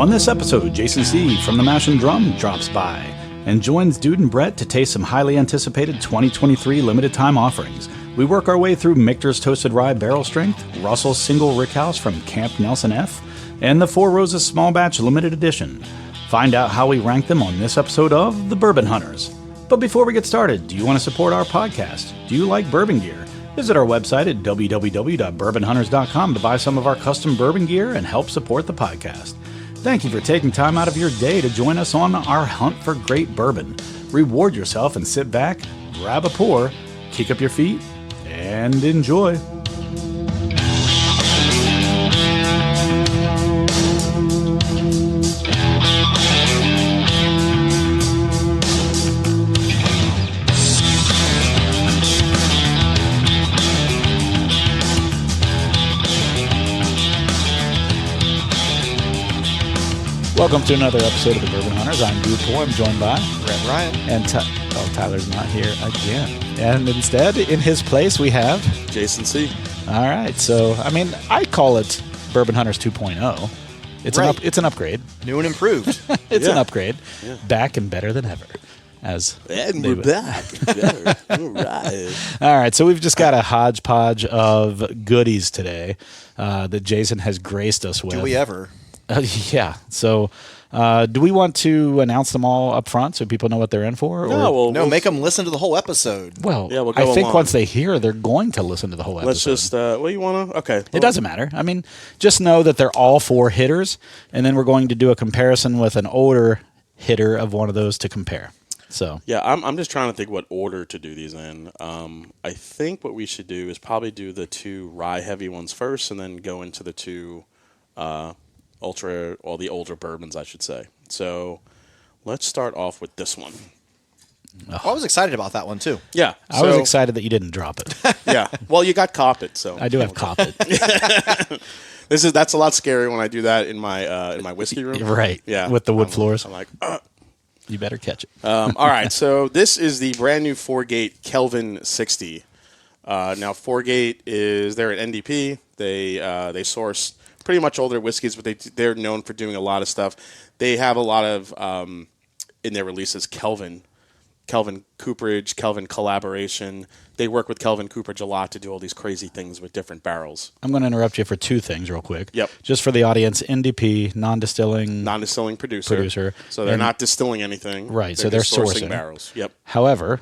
On this episode, Jason C. from the Mash and Drum drops by and joins Dude and Brett to taste some highly anticipated 2023 limited time offerings. We work our way through Michter's Toasted Rye Barrel Strength, Russell's Single Rickhouse from Camp Nelson F., and the Four Roses Small Batch Limited Edition. Find out how we rank them on this episode of The Bourbon Hunters. But before we get started, do you want to support our podcast? Do you like bourbon gear? Visit our website at www.bourbonhunters.com to buy some of our custom bourbon gear and help support the podcast. Thank you for taking time out of your day to join us on our hunt for great bourbon. Reward yourself and sit back, grab a pour, kick up your feet, and enjoy. Welcome to another episode of the Bourbon Hunters. I'm Dude Poor. I'm joined by Brett Ryan. And Tyler's not here again. And instead, in his place, we have Jason C. All right. So, I call it Bourbon Hunters 2.0. It's an upgrade. New and improved. It's an upgrade. Yeah. Back and better than ever. And we're back. All right. All right. So we've just got a hodgepodge of goodies today that Jason has graced us with. Do we ever? Yeah. So, do we want to announce them all up front so people know what they're in for? No, make them listen to the whole episode. Well, yeah, I think once they hear, they're going to listen to the whole episode. Let's just, you want to? Okay. It doesn't matter. Just know that they're all four hitters, and then we're going to do a comparison with an older hitter of one of those to compare. So yeah, I'm just trying to think what order to do these in. I think what we should do is probably do the two rye heavy ones first, and then go into the two the older bourbons, I should say. So let's start off with this one. Oh. I was excited about that one too. Yeah, I was excited that you didn't drop it. Yeah, well, you got cop it, so I do have cop it. That's a lot scary when I do that in my whiskey room. Right. Yeah, with the wood floors. I'm like, you better catch it. All right, so this is the brand new Four-Gate Kelvin 60. Now Four-Gate they're an NDP. They source pretty much all their whiskeys, but they're known for doing a lot of stuff. They have a lot of, in their releases, Kelvin Cooperage, Kelvin collaboration. They work with Kelvin Cooperage a lot to do all these crazy things with different barrels. I'm going to interrupt you for two things real quick. Yep. Just for the audience, NDP, non-distilling producer. So they're not distilling anything. Right, so they're sourcing barrels. Yep. However,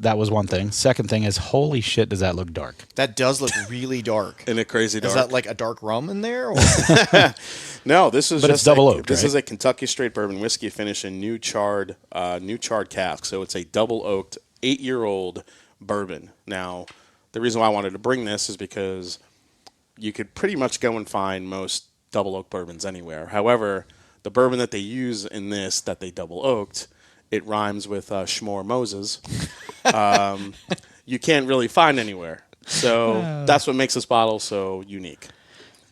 that was one thing. Second thing is, holy shit, does that look dark? That does look really dark. Isn't it crazy dark? Is that like a dark rum in there? Or? No, this is it's double oaked. This is a Kentucky straight bourbon whiskey finished in new charred cask. So it's a double oaked 8-year-old bourbon. Now, the reason why I wanted to bring this is because you could pretty much go and find most double oaked bourbons anywhere. However, the bourbon that they use in this that they double oaked, it rhymes with Schmore Moses. You can't really find anywhere. So that's what makes this bottle so unique.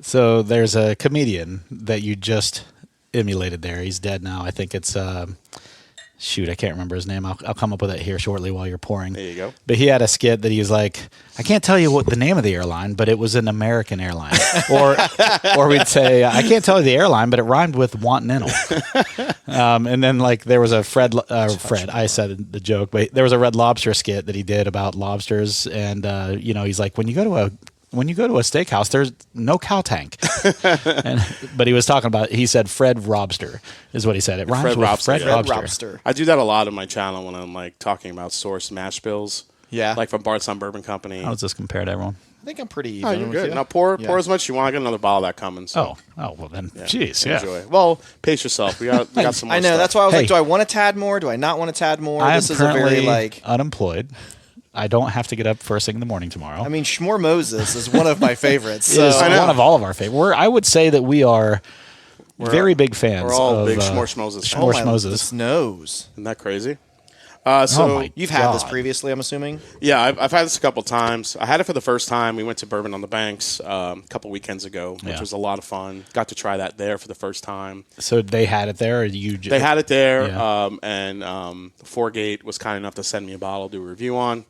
So there's a comedian that you just emulated there. He's dead now. I think it's, I can't remember his name. I'll come up with it here shortly while you're pouring. There you go. But he had a skit that he was like, I can't tell you what the name of the airline, but it was an American airline. or we'd say, I can't tell you the airline, but it rhymed with Wantinental. And then there was a Fred, I said the joke, but there was a Red Lobster skit that he did about lobsters. And, he's like, when you go to a steakhouse, there's no cow tank. But he was talking about, he said Fred Robster is what he said. It rhymes with Fred Robster. I do that a lot on my channel when I'm talking about sourced mash bills. Yeah. Like from Bardstown Bourbon Company. How does this compare to everyone? I think I'm pretty even. Oh, you're good. You. Now pour as much as you want. I got another bottle of that coming. So. Oh, well then, jeez, yeah. Enjoy. Well, pace yourself. We got some more I know, stuff. That's why I was like, do I want a tad more? Do I not want a tad more? I this am is a currently very unemployed. I don't have to get up first thing in the morning tomorrow. Schmore Moses is one of my favorites. So. It is one of all of our favorites. I would say that we're very big fans. We're all of, big Schmore Moses. Schmore Moses. This nose. Isn't that crazy? You've had this previously, I'm assuming? Yeah, I've had this a couple times. I had it for the first time. We went to Bourbon on the Banks a couple weekends ago, which was a lot of fun. Got to try that there for the first time. So they had it there, or you? They had it there, and Four-Gate was kind enough to send me a bottle to do a review on.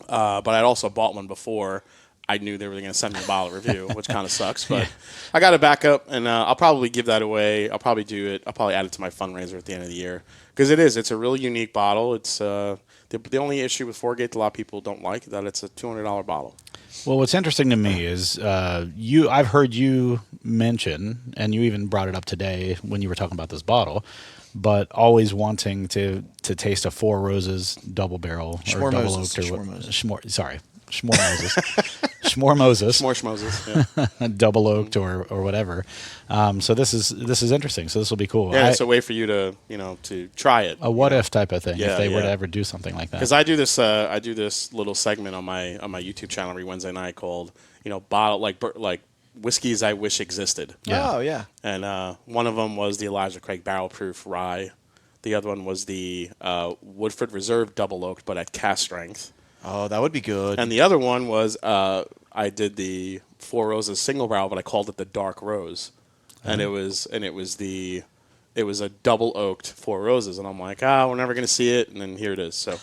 But I'd also bought one before. I knew they were going to send me a bottle review, which kind of sucks. But I got a backup, and I'll probably give that away. I'll probably do it. I'll probably add it to my fundraiser at the end of the year because it's a really unique bottle. It's the only issue with Foregate that a lot of people don't like that it's a $200 bottle. Well, what's interesting to me is I've heard you mention, and you even brought it up today when you were talking about this bottle, but always wanting to taste a Four Roses double barrel or double oaked or Schmormoses, double oaked or whatever. So this is interesting. So this will be cool. Yeah, it's a way for you to to try it. A what if type of thing if they were to ever do something like that. Because I do this little segment on my YouTube channel every Wednesday night called bottle like whiskeys I wish existed. Yeah. Oh yeah. And one of them was the Elijah Craig Barrel Proof Rye. The other one was the Woodford Reserve Double Oaked, but at cask strength. Oh, that would be good. And the other one was I did the Four Roses Single Barrel, but I called it the Dark Rose, and it was a double oaked Four Roses, and I'm like, we're never gonna see it, and then here it is. So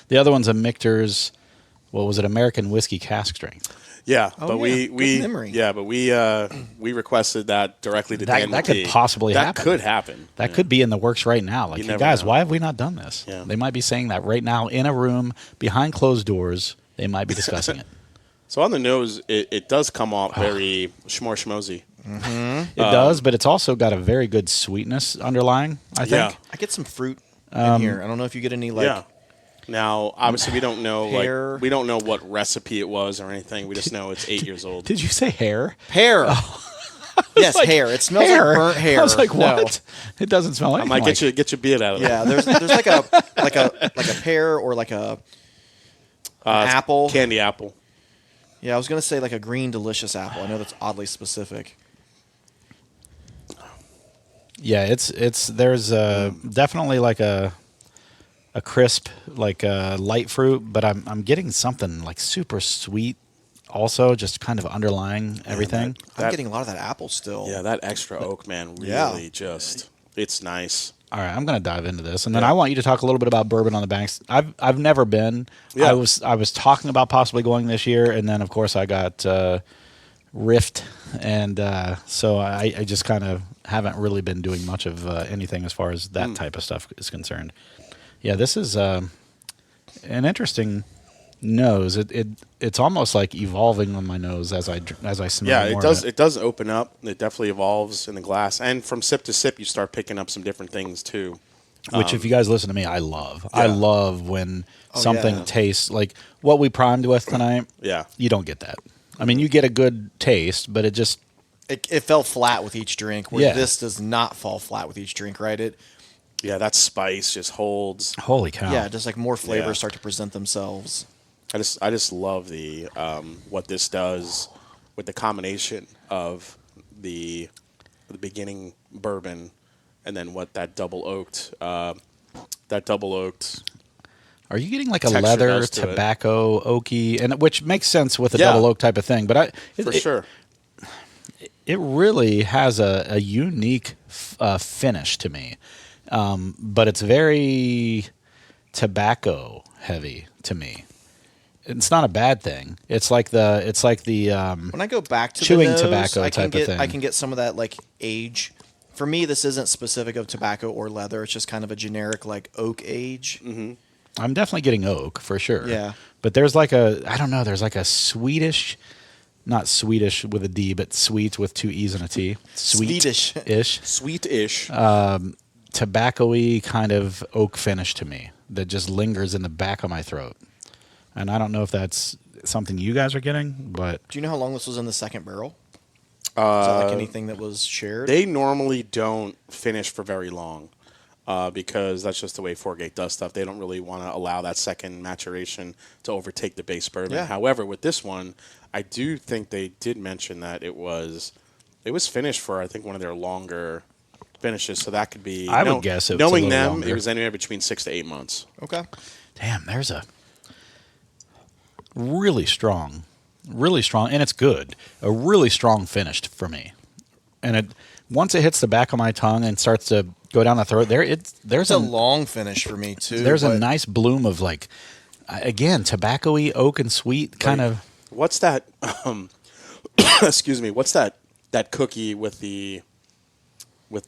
the other one's a Michter's. What was it? American whiskey cask strength. Yeah, oh, but yeah. we requested that directly to Dan. That could possibly happen. That could happen. That could be in the works right now. Like, hey, guys, why have we not done this? Yeah. They might be saying that right now in a room behind closed doors. They might be discussing it. So on the nose, it does come off very schmorschmozy. Mm-hmm. It does, but it's also got a very good sweetness underlying, I think. Yeah. I get some fruit in here. I don't know if you get any Yeah. Now, obviously, we don't know we don't know what recipe it was or anything. We just know it's 8 years old. Did you say hair? Hair. Oh. Yes, like, hair. It smells like burnt hair. I was like, what? No. It doesn't smell like. I might get your beard out of there. Yeah, there's like a pear or like an apple. Candy apple. Yeah, I was gonna say like a green delicious apple. I know that's oddly specific. Yeah, there's definitely like a crisp, like light fruit, but I'm getting something like super sweet also, just kind of underlying everything. I'm getting a lot of that apple still. Yeah, that extra oak, man, really it's nice. All right, I'm going to dive into this, and then I want you to talk a little bit about Bourbon on the Banks. I've never been. Yeah. I was talking about possibly going this year, and then of course I got riffed, and so I just kind of haven't really been doing much of anything as far as that type of stuff is concerned. Yeah, this is an interesting nose. It's almost like evolving on my nose as I smell. Yeah, more it does. of it. It does open up. It definitely evolves in the glass, and from sip to sip, you start picking up some different things too. Which, if you guys listen to me, I love. Yeah. I love when something tastes like what we primed with tonight. Yeah, you don't get that. I mean, you get a good taste, but it just it fell flat with each drink. Where this does not fall flat with each drink, right? that spice just holds. Holy cow! Yeah, just like more flavors start to present themselves. I just love the what this does with the combination of the beginning bourbon and then what that double oaked. Are you getting like a leather, tobacco, oaky, and which makes sense with a double oak type of thing? But sure. It really has a unique finish to me, but it's very tobacco heavy to me. It's not a bad thing. It's like the when I go back to chewing the nose, tobacco type of thing. I can get some of that like age. For me, this isn't specific of tobacco or leather. It's just kind of a generic like oak age. Mm-hmm. I'm definitely getting oak for sure. Yeah, but there's like there's like a Swedish, not Swedish with a D, but sweet with two E's and a T. Swedish-ish. Sweet-ish. Tobacco-y kind of oak finish to me that just lingers in the back of my throat. And I don't know if that's something you guys are getting, but... Do you know how long this was in the second barrel? Is that like anything that was shared? They normally don't finish for very long because that's just the way Foregate does stuff. They don't really want to allow that second maturation to overtake the base bourbon. Yeah. However, with this one, I do think they did mention that it was finished for, I think, one of their longer finishes. So that could be... I would guess it was knowing a little them, longer. it was anywhere between 6 to 8 months. Okay. Damn, there's a... really strong, and it's good. A really strong finish for me, and once it hits the back of my tongue and starts to go down the throat, there's a long finish for me too. There's a nice bloom of like, again, tobacco-y, oak and sweet kind of. what's that? Excuse me. What's that cookie with the what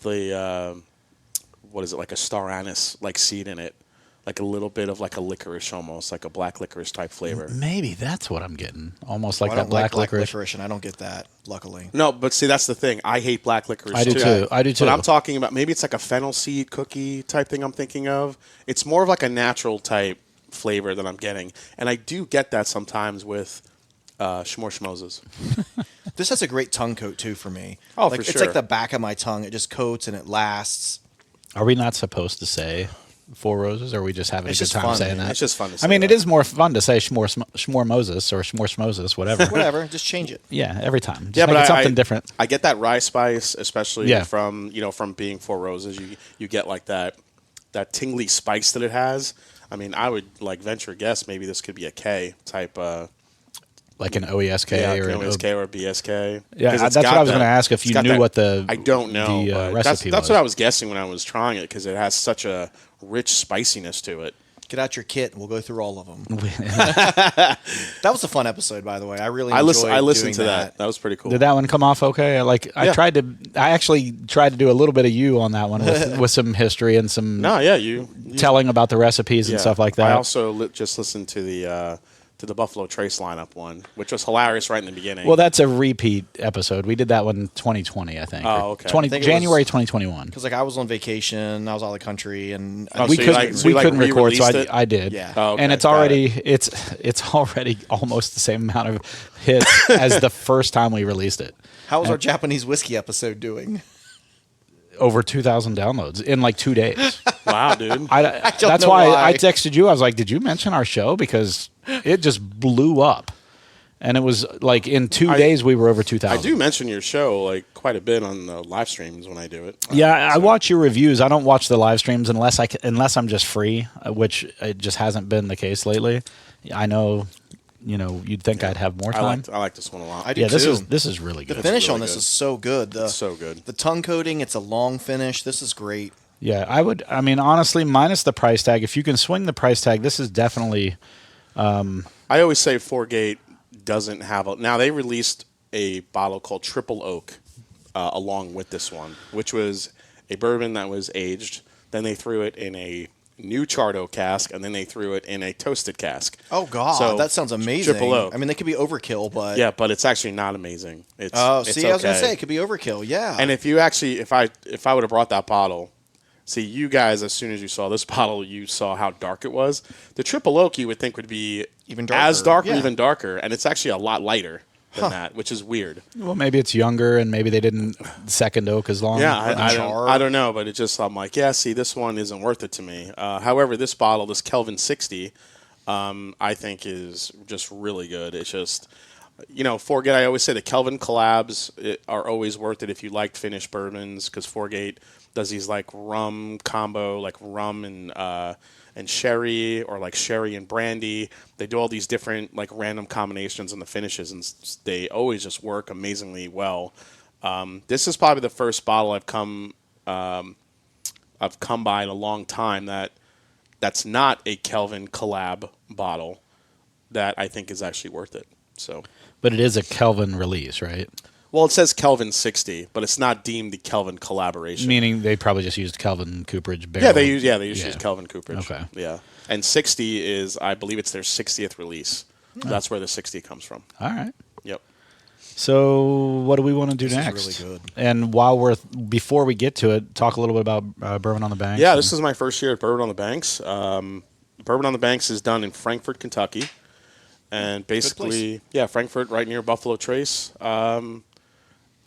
is it, like a star anise like seed in it? Like a little bit of like a licorice, almost like a black licorice type flavor. Maybe that's what I'm getting. Almost like I that don't black like licorice. and I don't get that, luckily. No, but see, that's the thing. I hate black licorice. I do too. I do too. But I'm talking about maybe it's like a fennel seed cookie type thing I'm thinking of. It's more of like a natural type flavor that I'm getting. And I do get that sometimes with Schmore Schmozes. This has a great tongue coat, too, for me. Oh, like, for It's sure. like the back of my tongue. It just coats and it lasts. Are we not supposed to say Four Roses, or are we just having It's a good just time fun, saying man. that? It's just fun to say I mean, that. it is more fun to say Schmore Moses or Schmore Schmozes, whatever. Whatever, just change it. Yeah, every time. Just Yeah, make but it something different. I get that rye spice, especially Yeah. from being Four Roses. You get like that tingly spice that it has. I mean, I would like venture a guess maybe this could be a K type. Like an OESK or an OSK or a BSK. Yeah, 'Cause it's that's got what I was that- going to ask if it's you got knew that- what the I don't know. the but recipe that's was. what I was guessing when I was trying it because it has such a rich spiciness to it. Get out your kit and we'll go through all of them. That was a fun episode, by the way. I really enjoyed I listened doing to that. That was pretty cool. Did that one come off okay? I actually tried to do a little bit of you on that one with some history and some No, yeah, you telling about the recipes and yeah. stuff like that. I also just listened to the Buffalo Trace lineup one, which was hilarious right in the beginning. Well, that's a repeat episode. We did that one in 2020, I think. Oh, okay. I think it January was- 2021. Because I was on vacation, I was out of the country, and Oh, We so you couldn't, like- so you we couldn't record, so re-released it? I did. Yeah. Oh, okay. And it's Got already it. it's already almost the same amount of hits as the first time we released it. how was our Japanese whiskey episode doing? Over 2,000 downloads in like 2 days. Wow, dude. That's know why why. I texted you. I was like, "Did you mention our show?" Because it just blew up, and it was like in 2 days we were over 2,000. I do mention your show like quite a bit on the live streams when I do it. Yeah, I watch your reviews. I don't watch the live streams unless I'm just free, which it just hasn't been the case lately. I know, you'd think I'd have more time. I like this one a lot. I do Yeah, too. this is really The good. finish really on this good. is so good. It's so good. The tongue coating, it's a long finish. This is great. Yeah, I mean, honestly, minus the price tag, if you can swing the price tag, this is definitely. I always say Foregate doesn't have a. Now they released a bottle called Triple Oak along with this one, which was a bourbon that was aged. Then they threw it in a new charred oak cask, and then they threw it in a toasted cask. Oh God, So, that sounds amazing. Triple Oak. I mean, they could be overkill, but Yeah, but it's actually not amazing. It's Oh, it's see, I was gonna okay. say it could be overkill. Yeah, And if you actually, if I would have brought that bottle, see, you guys, as soon as you saw this bottle, you saw how dark it was. The Triple Oak you would think would be Even darker, as dark or yeah. even darker, and it's actually a lot lighter than that, which is weird. Well, maybe it's younger, and maybe they didn't second oak as long. Yeah, the I char. don't know, but it just, I'm like, yeah, see, this one isn't worth it to me. However, this bottle, this Kelvin 60, I think is just really good. It's just, Foregate, I always say the Kelvin collabs are always worth it if you like finished bourbons, because Foregate does these like rum combo, like rum and sherry, or like sherry and brandy. They do all these different like random combinations in the finishes, and they always just work amazingly well. This is probably the first bottle I've come by in a long time that's not a Kelvin collab bottle that I think is actually worth it. So, But it is a Kelvin release, right? well, it says Kelvin 60, but it's not deemed the Kelvin collaboration. Meaning they probably just used Kelvin Cooperage barrel. Yeah, they use Kelvin Cooperage. Okay. Yeah. And 60 is, I believe it's their 60th release. That's where the 60 comes from. All right. Yep. So what do we want to do This is next? really good. And before we get to it, talk a little bit about Bourbon on the Banks. Yeah, this is my first year at Bourbon on the Banks. Bourbon on the Banks is done in Frankfort, Kentucky. And basically, Frankfort, right near Buffalo Trace.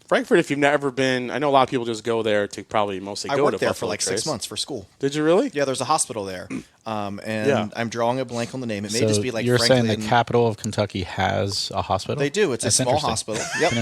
Frankfort, if you've never been, I know a lot of people just go there to probably mostly I go to worked there Buffalo for like Trace. 6 months for school. Did you really? Yeah, there's a hospital there, and Yeah. I'm drawing a blank on the name. It may So just be like you're saying Franklin. the capital of Kentucky has a hospital? They do. It's That's a small interesting. hospital. Yep. An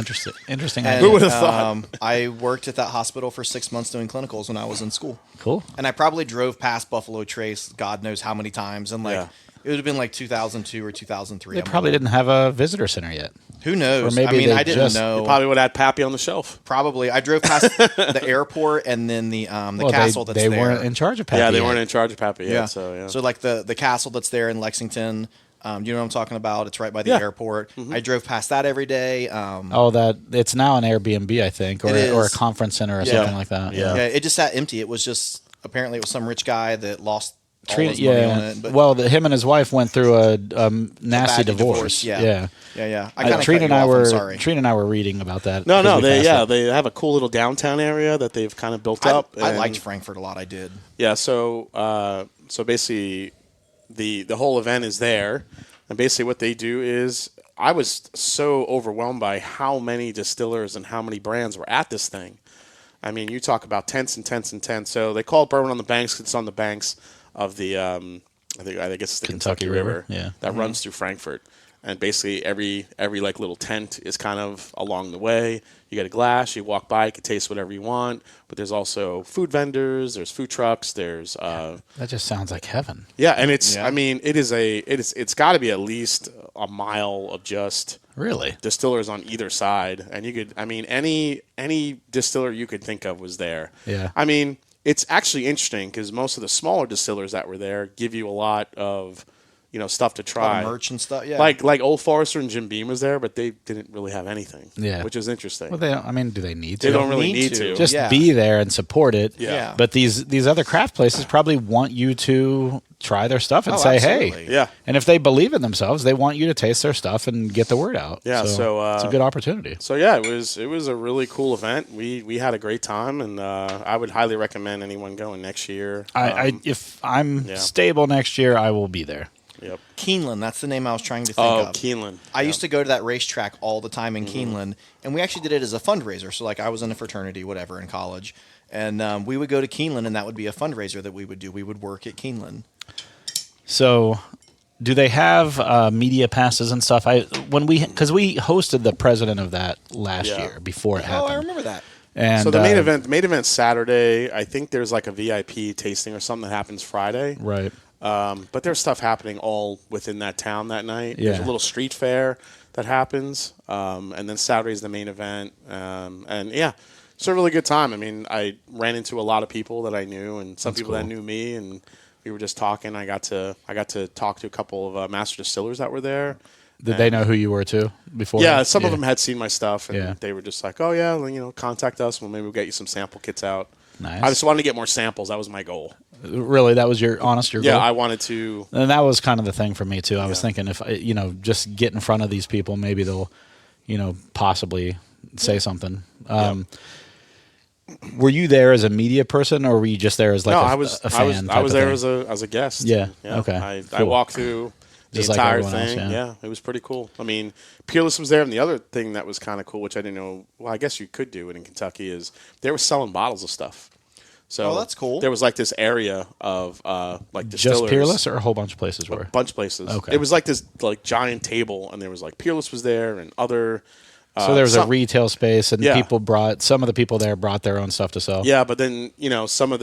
interesting And, idea. Who would've thought? I worked at that hospital for 6 months doing clinicals when I was in school. Cool. And I probably drove past Buffalo Trace, God knows how many times, and Yeah. it would have been like 2002 or 2003. They probably didn't have a visitor center yet. Who knows? Or maybe I mean, they I didn't just- know. You probably would have had Pappy on the shelf. Probably. I drove past the airport and then the castle that's they there. weren't in charge of Pappy Yeah, they yet. weren't in charge of Pappy yet. Yeah. So, yeah. So like the castle that's there in Lexington. You know what I'm talking about? It's right by the Yeah. airport. I drove past that every day. that it's now an Airbnb, I think, It or a is. conference center or Yeah. something like that. Yeah. Yeah, it just sat empty. It was just apparently it was some rich guy that lost all his money on it. But Well, him and his wife went through a nasty bad divorce. yeah. I kind of Trina and I I'm were sorry. Trina and I were reading about that. No, 'cause we passed it. they have a cool little downtown area that they've kind of built up. I and- liked Frankfurt a lot. I did. Yeah, so basically, the whole event is there, and basically what they do is, I was so overwhelmed by how many distillers and how many brands were at this thing. I mean, you talk about tents and tents and tents. So they call it Bourbon on the Banks 'cause it's on the banks of the I guess it's the Kentucky River that runs through Frankfurt. And basically every like little tent is kind of along the way. You get a glass, you walk by, you can taste whatever you want. But there's also food vendors, there's food trucks, there's That just sounds like heaven. yeah, and it's Yeah. I mean it's got to be at least a mile of just Really? distillers on either side, and you could any distiller you could think of was there. Yeah. I mean, it's actually interesting because most of the smaller distillers that were there give you a lot of stuff to A lot try. of merch and stuff. Yeah. Like Old Forester and Jim Beam was there, but they didn't really have anything. Yeah. Which is interesting. Well, do they need to? They don't really need need to. to. Just Yeah. be there and support it. Yeah. But these other craft places probably want you to try their stuff and Oh, say, absolutely. hey. Yeah. And if they believe in themselves, they want you to taste their stuff and get the word out. Yeah, so, it's a good opportunity. So yeah, it was a really cool event. We had a great time, and I would highly recommend anyone going next year. If I'm stable next year, I will be there. Yep. Keeneland, that's the name I was trying to think of. Keeneland. I used to go to that racetrack all the time in Keeneland, and we actually did it as a fundraiser. So, like, I was in a fraternity, whatever, in college, and we would go to Keeneland, and that would be a fundraiser that we would do. We would work at Keeneland. So, do they have media passes and stuff? Because we hosted the president of that last year before it happened. Oh, I remember that. And So the main event Saturday. I think there's like a VIP tasting or something that happens Friday. right? But there's stuff happening all within that town that night. There's Yeah. a little street fair that happens, and then Saturday's the main event. And yeah, it's a really good time. I mean, I ran into a lot of people that I knew, and some people that knew me, and we were just talking. I got to talk to a couple of master distillers that were there. Did they know who you were too before? Yeah, some of them had seen my stuff, and Yeah. they were just like, "Oh yeah, well, contact us. Well, maybe we'll get you some sample kits out." Nice. I just wanted to get more samples. That was my goal. Really, that was your goal? Yeah, I wanted to. And that was kind of the thing for me too. I was thinking if just get in front of these people, maybe they'll, possibly say something. Were you there as a media person, or were you just there as like a fan? I was there thing? as a guest. Yeah. Okay. I Cool. walked through the Just like entire everyone else, thing. yeah. It was pretty cool. I mean, Peerless was there, and the other thing that was kind of cool, which I didn't know. Well, I guess you could do it in Kentucky, is they were selling bottles of stuff. So Oh, that's cool. There was like this area of like distillers. Just Peerless, or a whole bunch of places were? A bunch of places. Okay. It was like this like giant table, and there was like Peerless was there, and other. So there was a some- retail space, and Yeah. some of the people there brought their own stuff to sell. Yeah, but then some of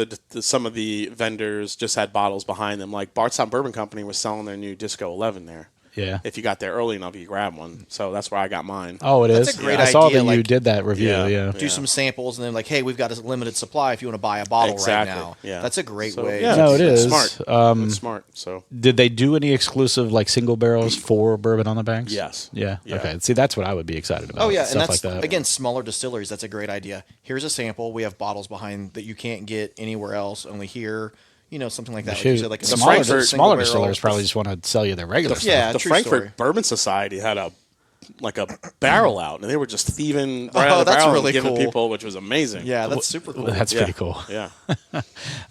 the vendors just had bottles behind them. Like Bardstown Bourbon Company was selling their new Disco 11 there. Yeah. If you got there early enough, you grab one. So that's where I got mine. Oh, it is. That's a great I saw idea, that you like- did that review. Yeah. Yeah. Do some samples, and then like, hey, we've got a limited supply if you want to buy a bottle Exactly. right now. Yeah. That's a great So, way. yeah, No, it it's is. smart. It's smart. So Did they do any exclusive like single barrels for Bourbon on the Banks? Yes. Yeah. Yeah. Okay. See, that's what I would be excited about. Oh yeah, and stuff that's like that. again smaller distilleries. That's a great idea. Here's a sample. We have bottles behind that you can't get anywhere else, only here. Something like that. Like you Shoot, said, like a smaller, Frankfurt smaller single distillers barrel. probably just want to sell you their regular stuff. Yeah, the true Frankfurt story. Bourbon Society had a barrel out, and they were just thieving right out of the that's barrel really and giving cool. people, which was amazing. Yeah, that's super cool. That's Yeah. pretty cool. Yeah.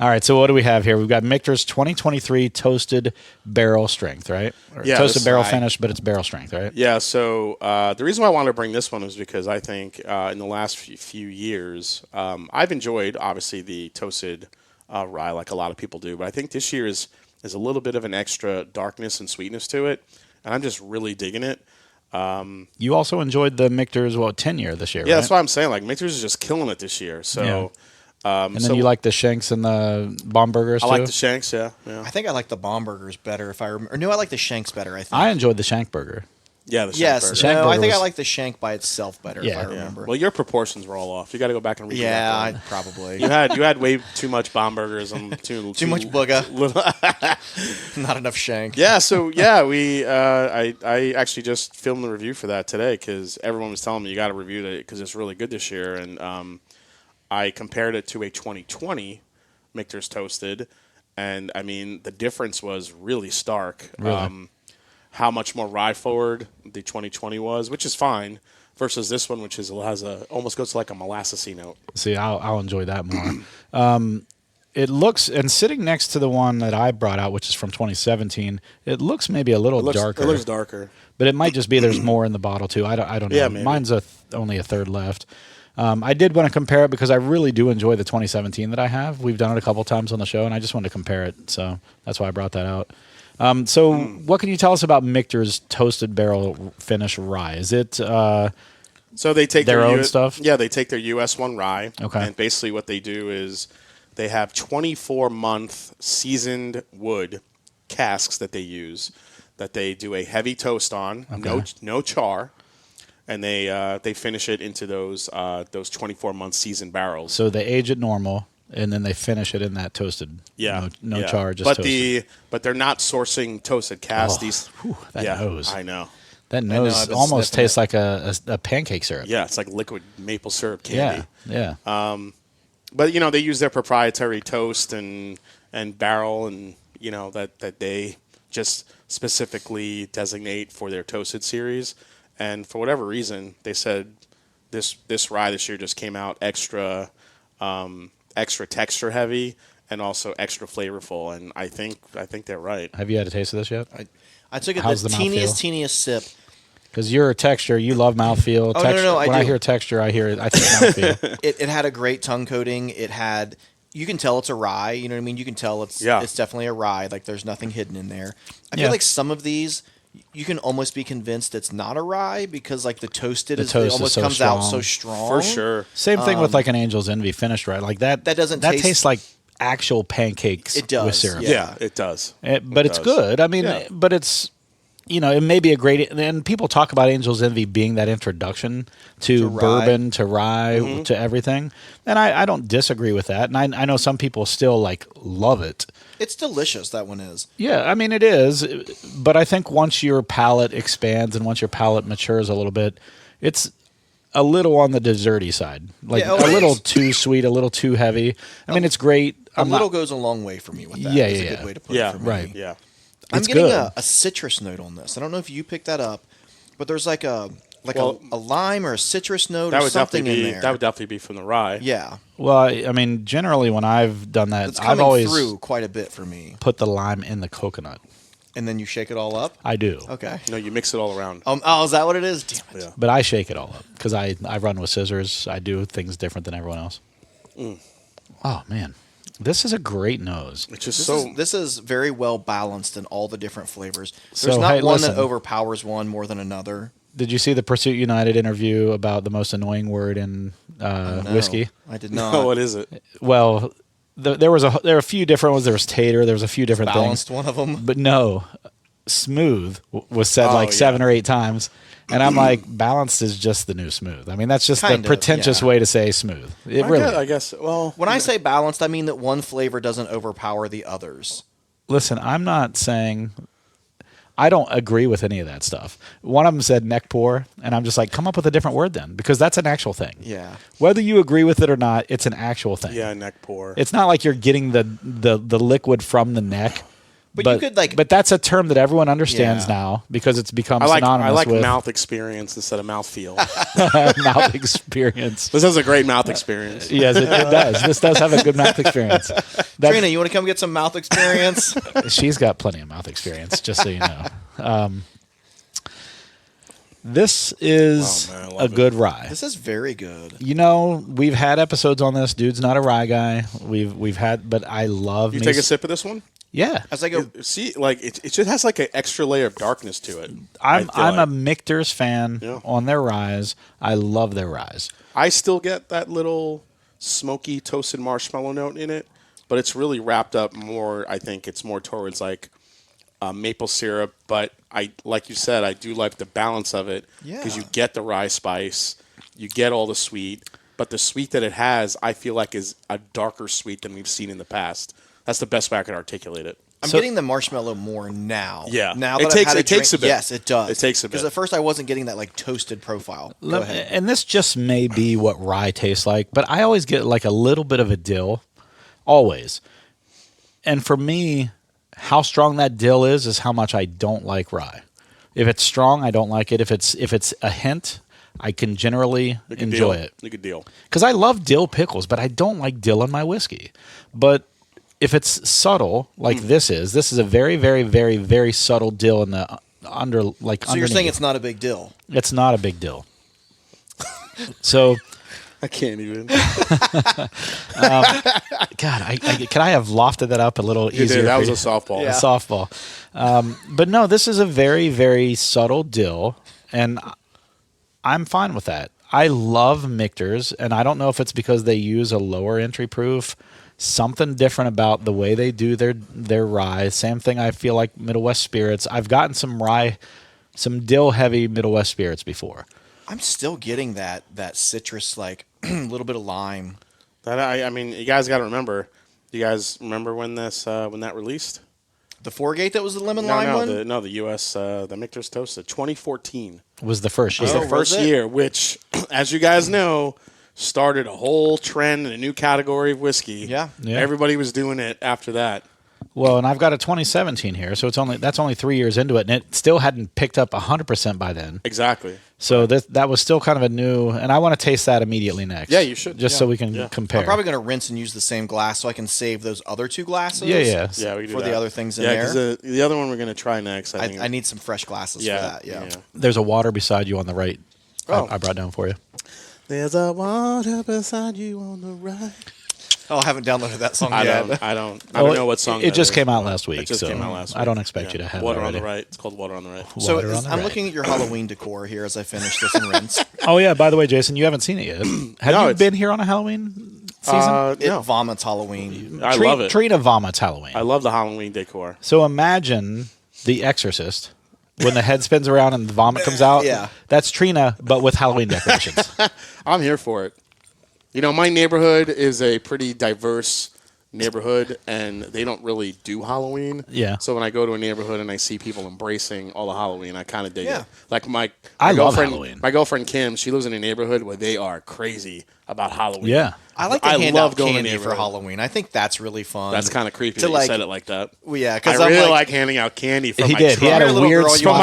All right, so what do we have here? We've got Michter's 2023 toasted barrel strength, right? Or Yeah, toasted this- barrel right. finish, but it's barrel strength, right? Yeah, so the reason why I wanted to bring this one is because I think in the last few years, I've enjoyed, obviously, the toasted rye like a lot of people do, but I think this year is a little bit of an extra darkness and sweetness to it, and I'm just really digging it. You also enjoyed the Michter's 10-year this year, Yeah, right? that's what I'm saying. Like, Michter's is just killing it this year. So, And then you like the Shanks and the Bomburgers, too? I like the Shanks, yeah. I think I like the Bomburgers better. If I remember, or no, I like the Shanks better. I think. I enjoyed the Shank burger. Yeah, the shank Yes. burger. Shank No, burger I think I was- like the shank by itself better, if Yeah. I Yeah. remember. Well, your proportions were all off. You got to go back and read Yeah, that. I, probably. You had way too much bomb burgers and too much booger. little. Not enough shank. Yeah, so yeah, I actually just filmed the review for that today because everyone was telling me you got to review it because it's really good this year, and I compared it to a 2020 Michter's Toasted, and I mean the difference was really stark. Really? How much more rye forward the 2020 was, which is fine, versus this one, which almost goes to like a molassesy note. See, I'll enjoy that more. It looks, and sitting next to the one that I brought out, which is from 2017, it looks maybe a little darker. It looks darker. But it might just be there's more in the bottle too. I don't know. Yeah, maybe. Mine's only a third left. I did want to compare it because I really do enjoy the 2017 that I have. We've done it a couple times on the show, and I just wanted to compare it. So that's why I brought that out. So what can you tell us about Michter's Toasted Barrel Finish Rye? Is it So they take their own U- stuff? Yeah, they take their US 1 rye. Okay. And basically what they do is they have 24-month seasoned wood casks that they use that they do a heavy toast on, no char, and they finish it into those 24-month seasoned barrels. So they age it normal, and then they finish it in that toasted. Yeah, No yeah. char, just but toasted. But they're not sourcing toasted casks. That nose. I know. That I know, nose I've been almost sniffing tastes like a pancake syrup. Yeah, it's like liquid maple syrup Yeah, candy. yeah. But they use their proprietary toast and barrel, and that they just specifically designate for their toasted series. And for whatever reason, they said this rye this year just came out extra texture heavy and also extra flavorful. And I think they're right. Have you had a taste of this yet? I took it How's the the mouthfeel? teeniest sip. Because you're a texture, you love mouthfeel. Oh, texture, no, I when I do. hear texture, I think mouthfeel. It had a great tongue coating. You can tell it's a rye. You know what I mean? You can tell it's definitely a rye. Like there's nothing hidden in there. I feel like some of these you can almost be convinced it's not a rye because like the toast toast it is almost so comes out strong. so strong. For sure. Same thing with like an Angel's Envy finished right. Like that. That doesn't That taste- tastes like actual pancakes. It does, with syrup. yeah. Yeah, it does. But it's does. good. I mean, Yeah. but it's it may be a great. And people talk about Angel's Envy being that introduction to rye. bourbon, to rye, to everything. And I don't disagree with that. And I know some people still like love it. It's delicious. That one is. Yeah, I mean it is, but I think once your palate expands and once your palate matures a little bit, it's a little on the desserty side, like Yeah, a little too sweet, a little too heavy. I mean, it's great. A little goes a long way for me with that. Yeah, It's yeah, a yeah. good way to put Yeah, it for me. right. Yeah. I'm It's getting good. a citrus note on this. I don't know if you picked that up, but there's like a Well, a lime or a citrus note That or would something definitely in be there. that would definitely be from the rye. Yeah, Well, I mean, generally when I've done that, it's I've coming always through quite a bit for me. put the lime in the coconut. And then you shake it all up. I do, Okay. No, you mix it all around. Oh, is that what it is? Damn it. Yeah. but I shake it all up because I run with scissors. I do things different than everyone else. Oh man, this is a great nose. It's just This is very well balanced in all the different flavors. There's So, not hey, one listen. that overpowers one more than another. Did you see the Pursuit United interview about the most annoying word in No, whiskey? I did not. Oh, what is it? Well, there were a few different ones. There was tater. There was a few different Balanced things. one of them. But no, smooth was said Oh, like yeah. 7 or 8 times. And I'm like, balanced is just the new smooth. I mean, that's just Kind the of, pretentious yeah. way to say smooth. It really. I guess. Well, When I say balanced, I mean that one flavor doesn't overpower the others. Listen, I'm not saying. I don't agree with any of that stuff. One of them said neck pour, and I'm just like, come up with a different word then, because that's an actual thing. Yeah. Whether you agree with it or not, it's an actual thing. yeah, neck pour. It's not like you're getting the liquid from the neck. But you could, like- But that's a term that everyone understands Yeah. now because it's become I like synonymous with mouth experience instead of mouth feel. mouth experience. This has a great mouth experience. Yes, it does. This does have a good mouth experience. That- Trina, you want to come get some mouth experience? She's got plenty of mouth experience, just so you know. This is Oh, man, I a love good rye. This is very good. You know, we've had episodes on this. Dude's not a rye guy. We've had, but I love. You me take a s- sip of this one. Yeah, As I go, See, like it just has like an extra layer of darkness to it. I'm I feel a like. Michter's fan Yeah. on their ryes. I love their ryes. I still get that little smoky toasted marshmallow note in it, but it's really wrapped up more. I think it's more towards like maple syrup, but like you said, I do like the balance of it because you get the rye spice, you get all the sweet, but the sweet that it has, I feel like is a darker sweet than we've seen in the past. That's the best way I can articulate it. I'm getting the marshmallow more now. Yeah. Now that it takes a bit. Yes, it does. It takes a bit. Because at first I wasn't getting that like toasted profile. Go ahead. And this just may be what rye tastes like, but I always get like a little bit of a dill. Always. And for me, how strong that dill is how much I don't like rye. If it's strong, I don't like it. If it's a hint, I can generally enjoy it. You could deal. Because I love dill pickles, but I don't like dill in my whiskey. But if it's subtle, like this is a very, very, very, very subtle dill in the So underneath. you're saying it's not a big deal? It's not a big deal. So, I can't even. God, could I have lofted that up a little easier? That was a softball. A softball. But no, this is a very, very subtle dill, and I'm fine with that. I love Michters, and I don't know if it's because they use a lower entry proof. Something different about the way they do their rye. Same thing I feel like Middle West spirits. I've gotten some dill heavy Middle West spirits before. I'm still getting that citrus, like a little bit of lime. I mean, you guys got to remember. You guys remember when that released? The Foregate that was the lemon lime one? The U.S. The Michter's Toasted 2014 was the first year. Was the first year, which, as you guys know, started a whole trend in a new category of whiskey. Yeah. Everybody was doing it after that. Well, and I've got a 2017 here, so that's only 3 years into it, and it still hadn't picked up 100% by then. Exactly. So that was still kind of a new, and I want to taste that immediately next. Yeah, you should. Just so we can compare. I'm probably going to rinse and use the same glass so I can save those other two glasses. Yeah, we can do for that. the other things in there. Yeah, because the other one we're going to try next. I need some fresh glasses for that. Yeah. There's a water beside you on the right. I brought down for you. There's a water beside you on the right. Oh, I haven't downloaded that song yet. I don't know what song it just came out last week. It just came out last week. I don't expect you to have Water it already. on the Right. It's called Water on the Right. So I'm looking at your Halloween decor here as I finish this and rinse. Oh, yeah. By the way, Jason, you haven't seen it yet. Have you been here on a Halloween season? It vomits Halloween. I love it. Trina vomits Halloween. I love the Halloween decor. So imagine The Exorcist. When the head spins around and the vomit comes out, that's Trina, but with Halloween decorations. I'm here for it. You know, my neighborhood is a pretty diverse neighborhood, and they don't really do Halloween. Yeah. So when I go to a neighborhood and I see people embracing all the Halloween, I kind of dig it. Like I love Halloween. My girlfriend Kim, she lives in a neighborhood where they are crazy about Halloween. Yeah. I like to hand out candy for Halloween. I think that's really fun. That's kind of creepy that you said it like that. Well, yeah, because I really like handing out candy from my truck. He had a weird from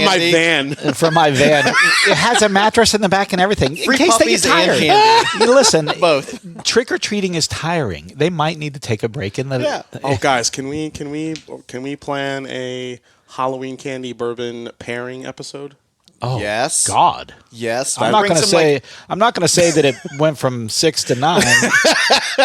my van. From my van. It has a mattress in the back and everything. Free in case they get tired. Candy. Listen, both. Trick or treating is tiring. They might need to take a break in the. Yeah. Oh, guys, can we plan a Halloween candy bourbon pairing episode? Oh, yes. God. Yes. I'm not going to say. I'm not going to say that it went from 6 to 9,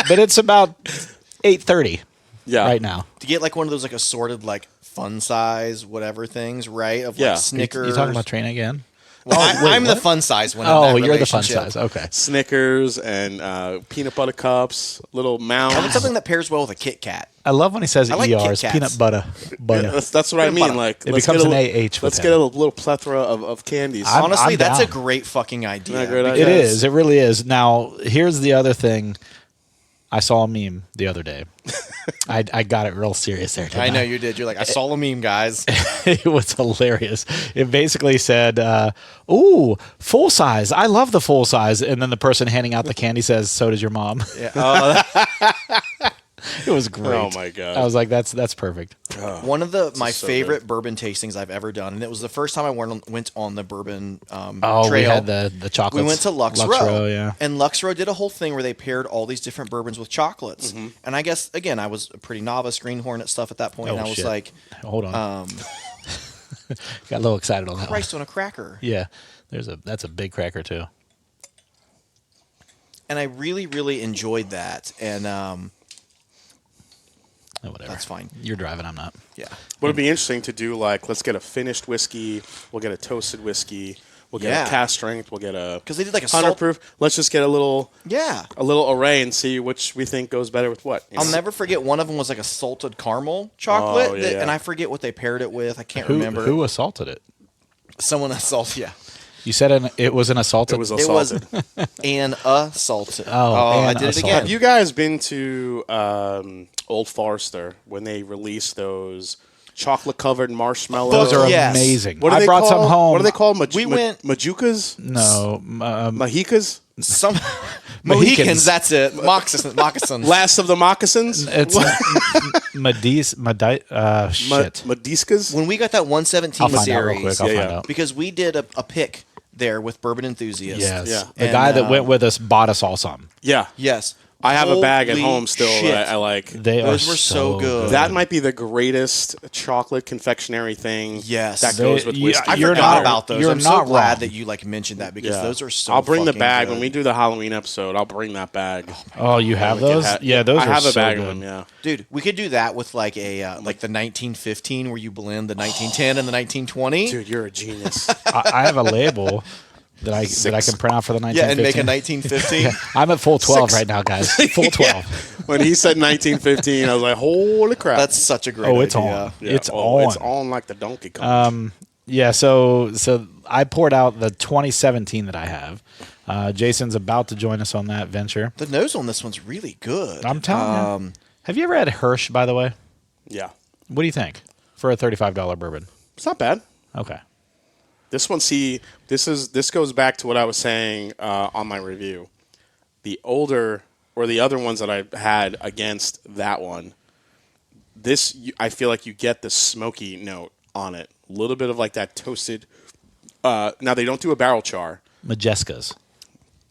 but it's about 8:30. Yeah. Right now. To get like one of those like assorted like fun size whatever things, right? Of like Snickers. You talking about Trina again? Well, I'm the fun size one. Oh, you're the fun size. Okay. Snickers and peanut butter cups, little mounds. I want something that pairs well with a Kit Kat. I love when he says like ERs, peanut butter. Yeah, that's what I mean. Like it becomes an AH. Let's get a little plethora of candies. Honestly, that's a great fucking idea. It is. It really is. Now, here's the other thing. I saw a meme the other day. I got it real serious there. I know you did. You're like, I saw a meme, guys. It was hilarious. It basically said, "Ooh, full size. I love the full size." And then the person handing out the candy says, "So does your mom." Yeah. It was great. Oh my god! I was like, "That's perfect." One of my favorite bourbon tastings I've ever done, and it was the first time I went on the bourbon trail. We had the chocolates. We went to Lux Row, yeah. And Lux Row did a whole thing where they paired all these different bourbons with chocolates. Mm-hmm. And I guess again, I was a pretty novice Green Hornet stuff at that point, and I was like, "Hold on." Got a little excited on that. Christ on a cracker. Yeah, that's a big cracker too. And I really, really enjoyed that, and. Whatever. That's fine. You're driving, I'm not. Yeah. Would it be interesting to do like, let's get a finished whiskey, we'll get a toasted whiskey, We'll get a cast strength. We'll get a because they did like a 100 proof. Let's just get a little array and see which we think goes better with what. I'll never forget. One of them was like a salted caramel chocolate, and I forget what they paired it with. I can't remember. Who assaulted it? Someone assaulted. Yeah. You said it was an assaulted. It was assaulted. It was an assaulted. I did it again. Have you guys been to Old Forester when they released those chocolate-covered marshmallows? Those are amazing. I brought some home. What are they called? We went Majukas? No, Mahicas? Some Mohicans. That's it. Moccasins. Last of the moccasins. It's shit. Madiscas. When we got that 117 I'll find series, out real quick. I'll find out. because we did a pick there with Bourbon Enthusiasts. Yes. Yeah. The guy that went with us bought us all some. Yeah. Yes. I have a bag at Holy home still shit. that I like. Those were so good. That might be the greatest chocolate confectionery thing that goes with whiskey. I forgot about those. You're I'm so not glad wrong. that you mentioned that because those are so I'll bring the fucking bag good. when we do the Halloween episode. I'll bring that bag. Oh, you have those? Yeah, those I are have a so bag good. of them, yeah. Dude, we could do that with like a like the 1915 where you blend the 1910 and the 1920. Dude, you're a genius. I have a label that I can print out for the 1915. Yeah, and make a 1915. I'm at full 12 right now, guys. Full 12. When he said 1915, I was like, holy crap. That's such a great idea. It's on. Yeah. It's on. It's on like the Donkey Kong. Yeah, so I poured out the 2017 that I have. Jason's about to join us on that venture. The nose on this one's really good. I'm telling you. Have you ever had Hirsch, by the way? Yeah. What do you think for a $35 bourbon? It's not bad. Okay. This one, this goes back to what I was saying on my review. The older or the other ones that I've had against that one, I feel like you get the smoky note on it. A little bit of like that toasted. Now, they don't do a barrel char. Majeskas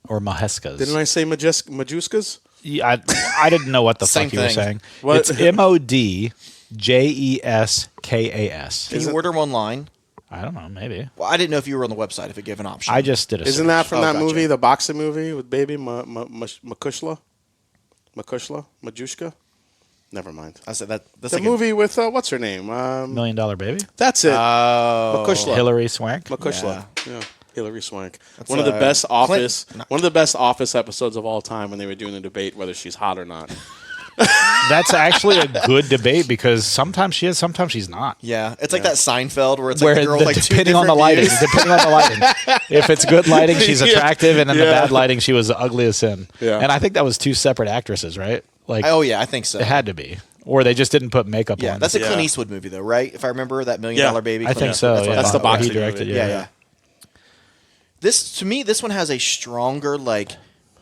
or Maheskas. Didn't I say Majuskas? Yeah, I didn't know what the fuck you were saying. What? It's MODJESKAS. Can you order them online? I don't know, maybe. Well, I didn't know if you were on the website, if it gave an option. I just did a Isn't search. that from that gotcha. movie, the boxing movie with Baby Makushla? Majushka? Never mind. I said that's the like movie with, what's her name? $1 Million Baby? That's it. Makushla. Hillary Swank? Makushla. Yeah. Hillary Swank. One of the best office episodes of all time when they were doing the debate whether she's hot or not. That's actually a good debate because sometimes she is, sometimes she's not. Yeah, it's like that Seinfeld where it's like the girl with like depending on the lighting. Depending on the lighting. If it's good lighting, she's attractive, and in the bad lighting, she was ugly as sin. Yeah. And I think that was two separate actresses, right? Like, oh yeah, I think so. It had to be, or they just didn't put makeup on. Yeah, that's a Clint Eastwood movie though, right? If I remember that $1 Million Baby. I think so. That's the boxing he directed. movie. Yeah. This one has a stronger like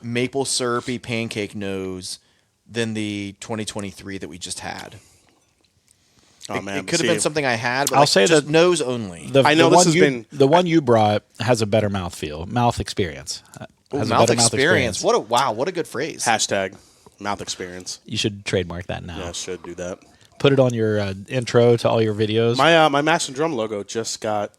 maple syrupy pancake nose than the 2023 that we just had. Oh man, it could have been something I had, but I'll say just that nose only. The one you brought has a better mouth experience. Mouth experience. What a good phrase. Hashtag mouth experience. You should trademark that now. Yeah, I should do that. Put it on your intro to all your videos. My Master Drum logo just got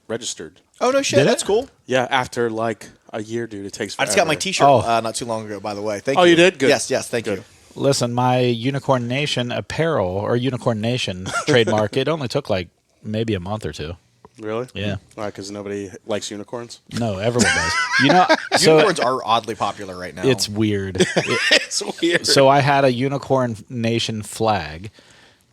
registered. Oh no shit, Did that's it? cool. Yeah, after like a year, dude. It takes forever. I just got my T-shirt not too long ago, by the way. Thank you. Oh, you did? Good. Yes, thank you. Listen, my Unicorn Nation apparel or Unicorn Nation trademark, it only took like maybe a month or two. Really? Yeah. Why? Because nobody likes unicorns? No, everyone does. Unicorns are oddly popular right now. It's weird. It's weird. So I had a Unicorn Nation flag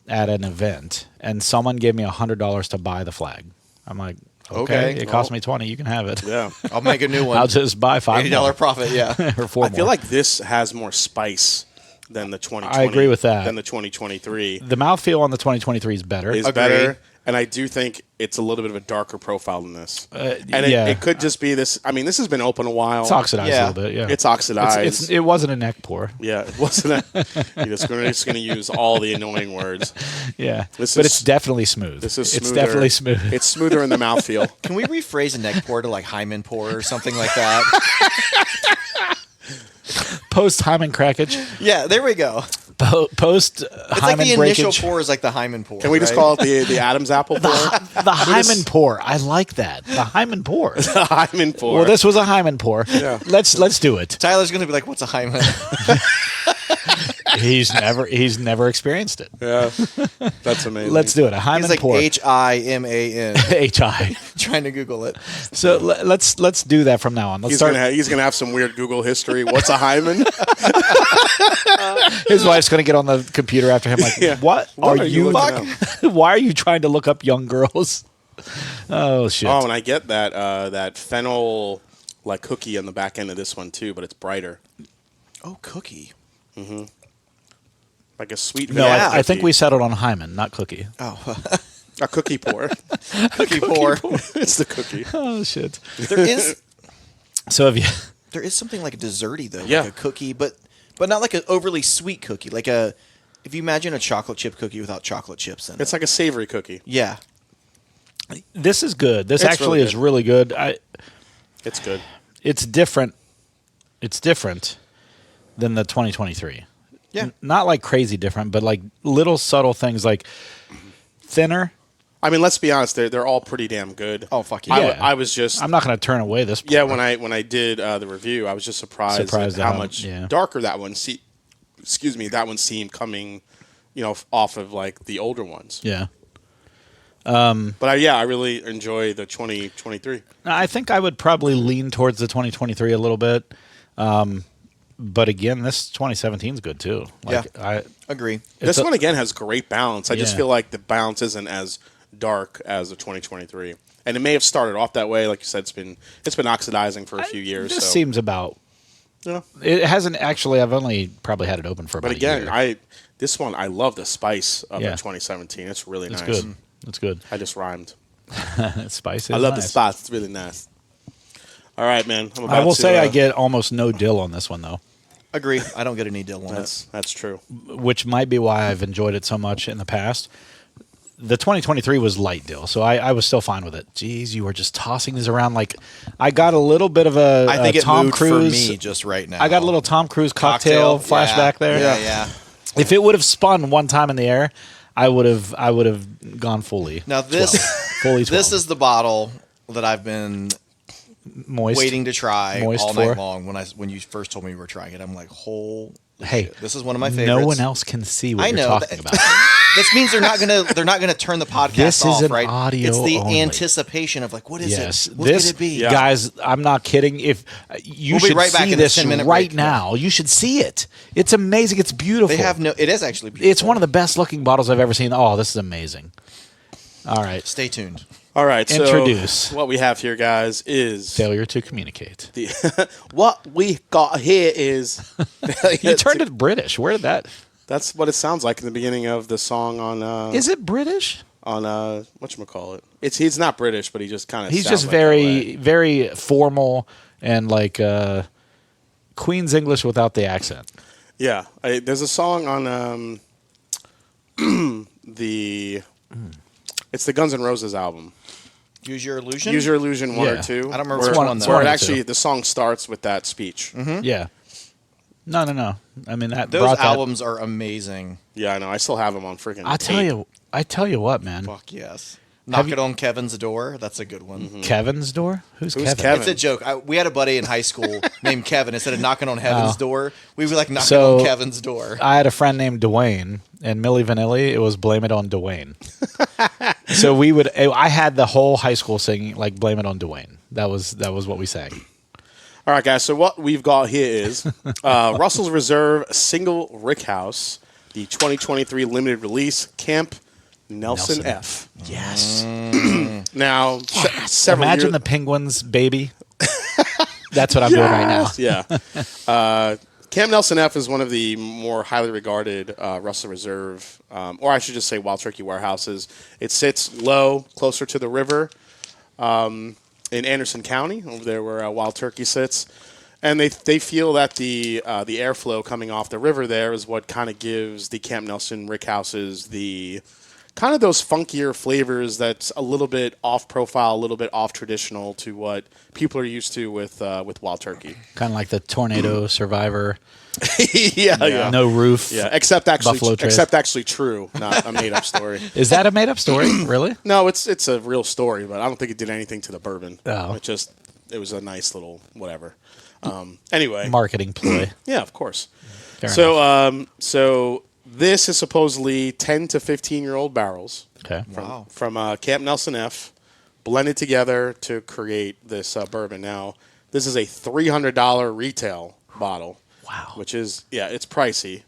at an event, and someone gave me $100 to buy the flag. I'm like, okay. It cost me $20. You can have it. Yeah. I'll make a new one. I'll just buy $5 $80 profit, yeah. or $4 I feel like this has more spice than the 2020. I agree with that. Than the 2023. The mouthfeel on the 2023 is better. Is better. And I do think it's a little bit of a darker profile than this. It could just be this. I mean, this has been open a while. It's oxidized a little bit, yeah. It's oxidized. It wasn't a neck pour. Yeah, it wasn't. You're just going to use all the annoying words. Yeah, but it's definitely smooth. This is smoother. It's definitely smooth. It's smoother in the mouthfeel. Can we rephrase a neck pour to like hymen pour or something like that? Post hymen crackage. Yeah, there we go. Post it's hymen like the breakage. initial pour is like the hymen pour. Can we just call it the Adam's apple pour? The hymen pour. I like that. The hymen pour. The hymen pour. Well, this was a hymen pour. Yeah. Let's do it. Tyler's going to be like, "What's a hymen?" He's never experienced it. Yeah, that's amazing. Let's do it. A Hyman He's like pour. HIMAN. HI. Trying to Google it. So let's do that from now on. He's gonna have some weird Google history. What's a hymen? His wife's gonna get on the computer after him. Like, what are you? Why are you trying to look up young girls? Oh shit! Oh, and I get that fennel like cookie on the back end of this one too, but it's brighter. Oh, cookie. Mm-hmm. Like a sweet. No, I think we settled on Hyman, not cookie. Oh, a cookie pour. Cookie pour. It's the cookie. Oh shit! There is. So have you? There is something like a desserty though, yeah. like a cookie, but not like an overly sweet cookie. Like if you imagine a chocolate chip cookie without chocolate chips in it. It's like a savory cookie. Yeah. This is good. This actually is really good. It's good. It's different. It's different than the 2023. Yeah. Not like crazy different, but like little subtle things like thinner. I mean, let's be honest. They're all pretty damn good. Oh fuck yeah! I was just. I'm not going to turn away this. Yeah, when I did the review, I was just surprised at how much darker that one. That one seemed coming, off of like the older ones. Yeah. But I really enjoy the 2023. I think I would probably lean towards the 2023 a little bit. But again, this 2017 is good too. I agree. This one again has great balance. I just feel like the balance isn't as dark as the 2023, and it may have started off that way. Like you said, it's been oxidizing for a few years. This seems about. Yeah. It hasn't actually. I've only probably had it open for about. But again, I love the spice of the 2017. It's really nice. Good. It's good. I just rhymed. Spice. I love the spice. It's really nice. All right, man. I will say I get almost no dill on this one though. Agree. I don't get any dill on it. That's true. Which might be why I've enjoyed it so much in the past. The 2023 was light dill, so I was still fine with it. Jeez, you were just tossing these around like I got a little bit of a I think Tom it Cruise for me just right now. I got a little Tom Cruise cocktail flashback there. Yeah. If it would have spun one time in the air, I would have gone fully. Now this 12. This is the bottle that I've been waiting to try all night long. When you first told me we were trying it, I'm like, holy shit. This is one of my favorites. No one else can see what you're talking about. This means they're not gonna turn the podcast off, right? Audio it's the only. Anticipation of like, what is it? What could it be? Guys, I'm not kidding. If you should see this right now, you should see it. It's amazing. It's beautiful. It is actually beautiful. It's one of the best looking bottles I've ever seen. Oh, this is amazing. All right. Stay tuned. All right. Introduce. So what we have here, guys, is failure to communicate. What we got here is you turned it British. Where did that? That's what it sounds like in the beginning of the song on. Is it British? On whatchamacallit? He's not British, but he just kind of. He's just very very formal and like Queen's English without the accent. Yeah, there's a song on it's the Guns N' Roses album. Use Your Illusion. Use Your Illusion 1 or 2. I don't remember which one. Where actually the song starts with that speech. Mm-hmm. Yeah. No. I mean those albums are amazing. Yeah, I know. I still have them on freaking. I tell you what, man. Fuck yes. Knock It on Kevin's Door. That's a good one. Mm-hmm. Kevin's Door? Who's Kevin? It's a joke. We had a buddy in high school named Kevin. Instead of knocking on heaven's door, we would like knocking on Kevin's door. I had a friend named Dwayne, and Milli Vanilli, it was Blame It on Dwayne. So I had the whole high school singing, like, Blame It on Dwayne. That was what we sang. All right, guys. So what we've got here is Russell's Reserve Single Rickhouse, the 2023 limited release, Camp Nelson F. Yes. Now, imagine the Penguins, baby. That's what I'm doing right now. Yeah. Camp Nelson F is one of the more highly regarded Russell Reserve, or I should just say Wild Turkey warehouses. It sits low, closer to the river in Anderson County, over there where Wild Turkey sits. And they feel that the airflow coming off the river there is what kind of gives the Camp Nelson Rickhouses the kind of those funkier flavors that's a little bit off profile, a little bit off traditional to what people are used to with Wild Turkey. Kind of like the Tornado Survivor. Yeah. No roof. Yeah, except actually true, not a made up story. Is that a made up story? Really? No, it's a real story, but I don't think it did anything to the bourbon. Oh. It was a nice little whatever. Anyway, marketing ploy. Yeah, of course. Fair So this is supposedly 10 to 15-year-old barrels. Okay. From Camp Nelson F, blended together to create this bourbon. Now, this is a $300 retail bottle. Wow. Which is, it's pricey.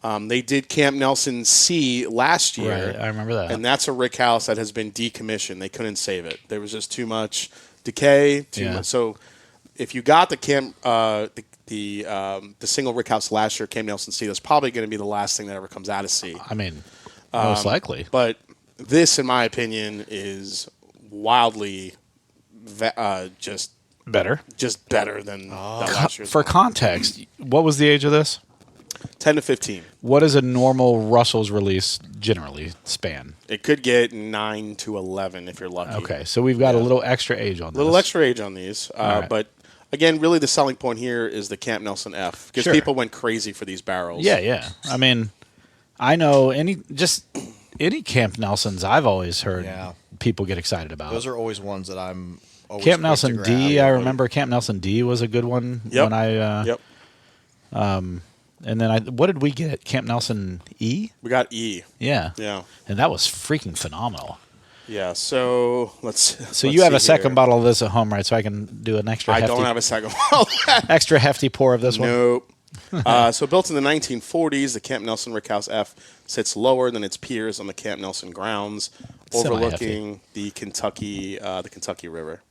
They did Camp Nelson C last year. Right, I remember that. And that's a Rickhouse that has been decommissioned. They couldn't save it. There was just too much decay. Too much. So if you got the Single Rickhouse last year, Camp Nelson C, that's probably going to be the last thing that ever comes out of C. I mean, most likely. But this, in my opinion, is wildly just better. Just better than last year's. For context, what was the age of this? 10 to 15. What is a normal Russell's release generally span? It could get 9 to 11 if you're lucky. Okay, so we've got a little extra age on this. A little extra age on these. Right. But, again, really the selling point here is the Camp Nelson F. Because people went crazy for these barrels. Yeah. I mean, I know any Camp Nelsons I've always heard people get excited about. Those are always ones that I'm always Camp Nelson to D, grab. I remember Camp Nelson D was a good one. When I and then what did we get? Camp Nelson E? We got E. Yeah. Yeah. And that was freaking phenomenal. Yeah, so So you have a second bottle of this at home, right? So I can do an extra hefty... I don't have a second bottle. Extra hefty pour of this one? Nope. So built in the 1940s, the Camp Nelson Rickhouse F sits lower than its peers on the Camp Nelson grounds, overlooking the Kentucky River.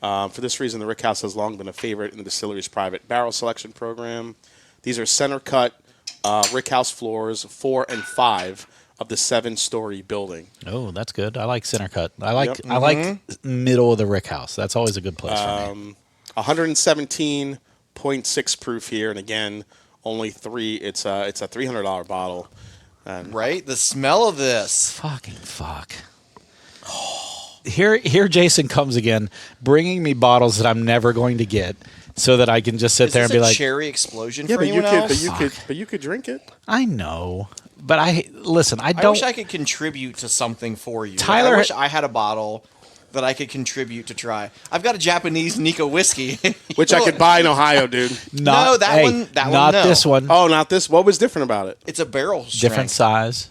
For this reason, the Rickhouse has long been a favorite in the distillery's private barrel selection program. These are center-cut Rickhouse floors 4 and 5 of the 7-story building. Oh, that's good. I like center cut. I like middle of the Rickhouse. That's always a good place for me. 117.6 proof here, and again, only 3. It's a $300 bottle. And right? The smell of this. Fucking fuck. Here Jason comes again, bringing me bottles that I'm never going to get, so that I can just sit there and be like, cherry explosion yeah, for anyone else? But you could drink it. I know, but I don't. I wish I could contribute to something for you. Tyler, I wish I had a bottle that I could contribute to try. I've got a Japanese Nika whiskey, which I could buy in Ohio, dude. Not this one. Oh, not this. What was different about it? It's a barrel strength. Different size.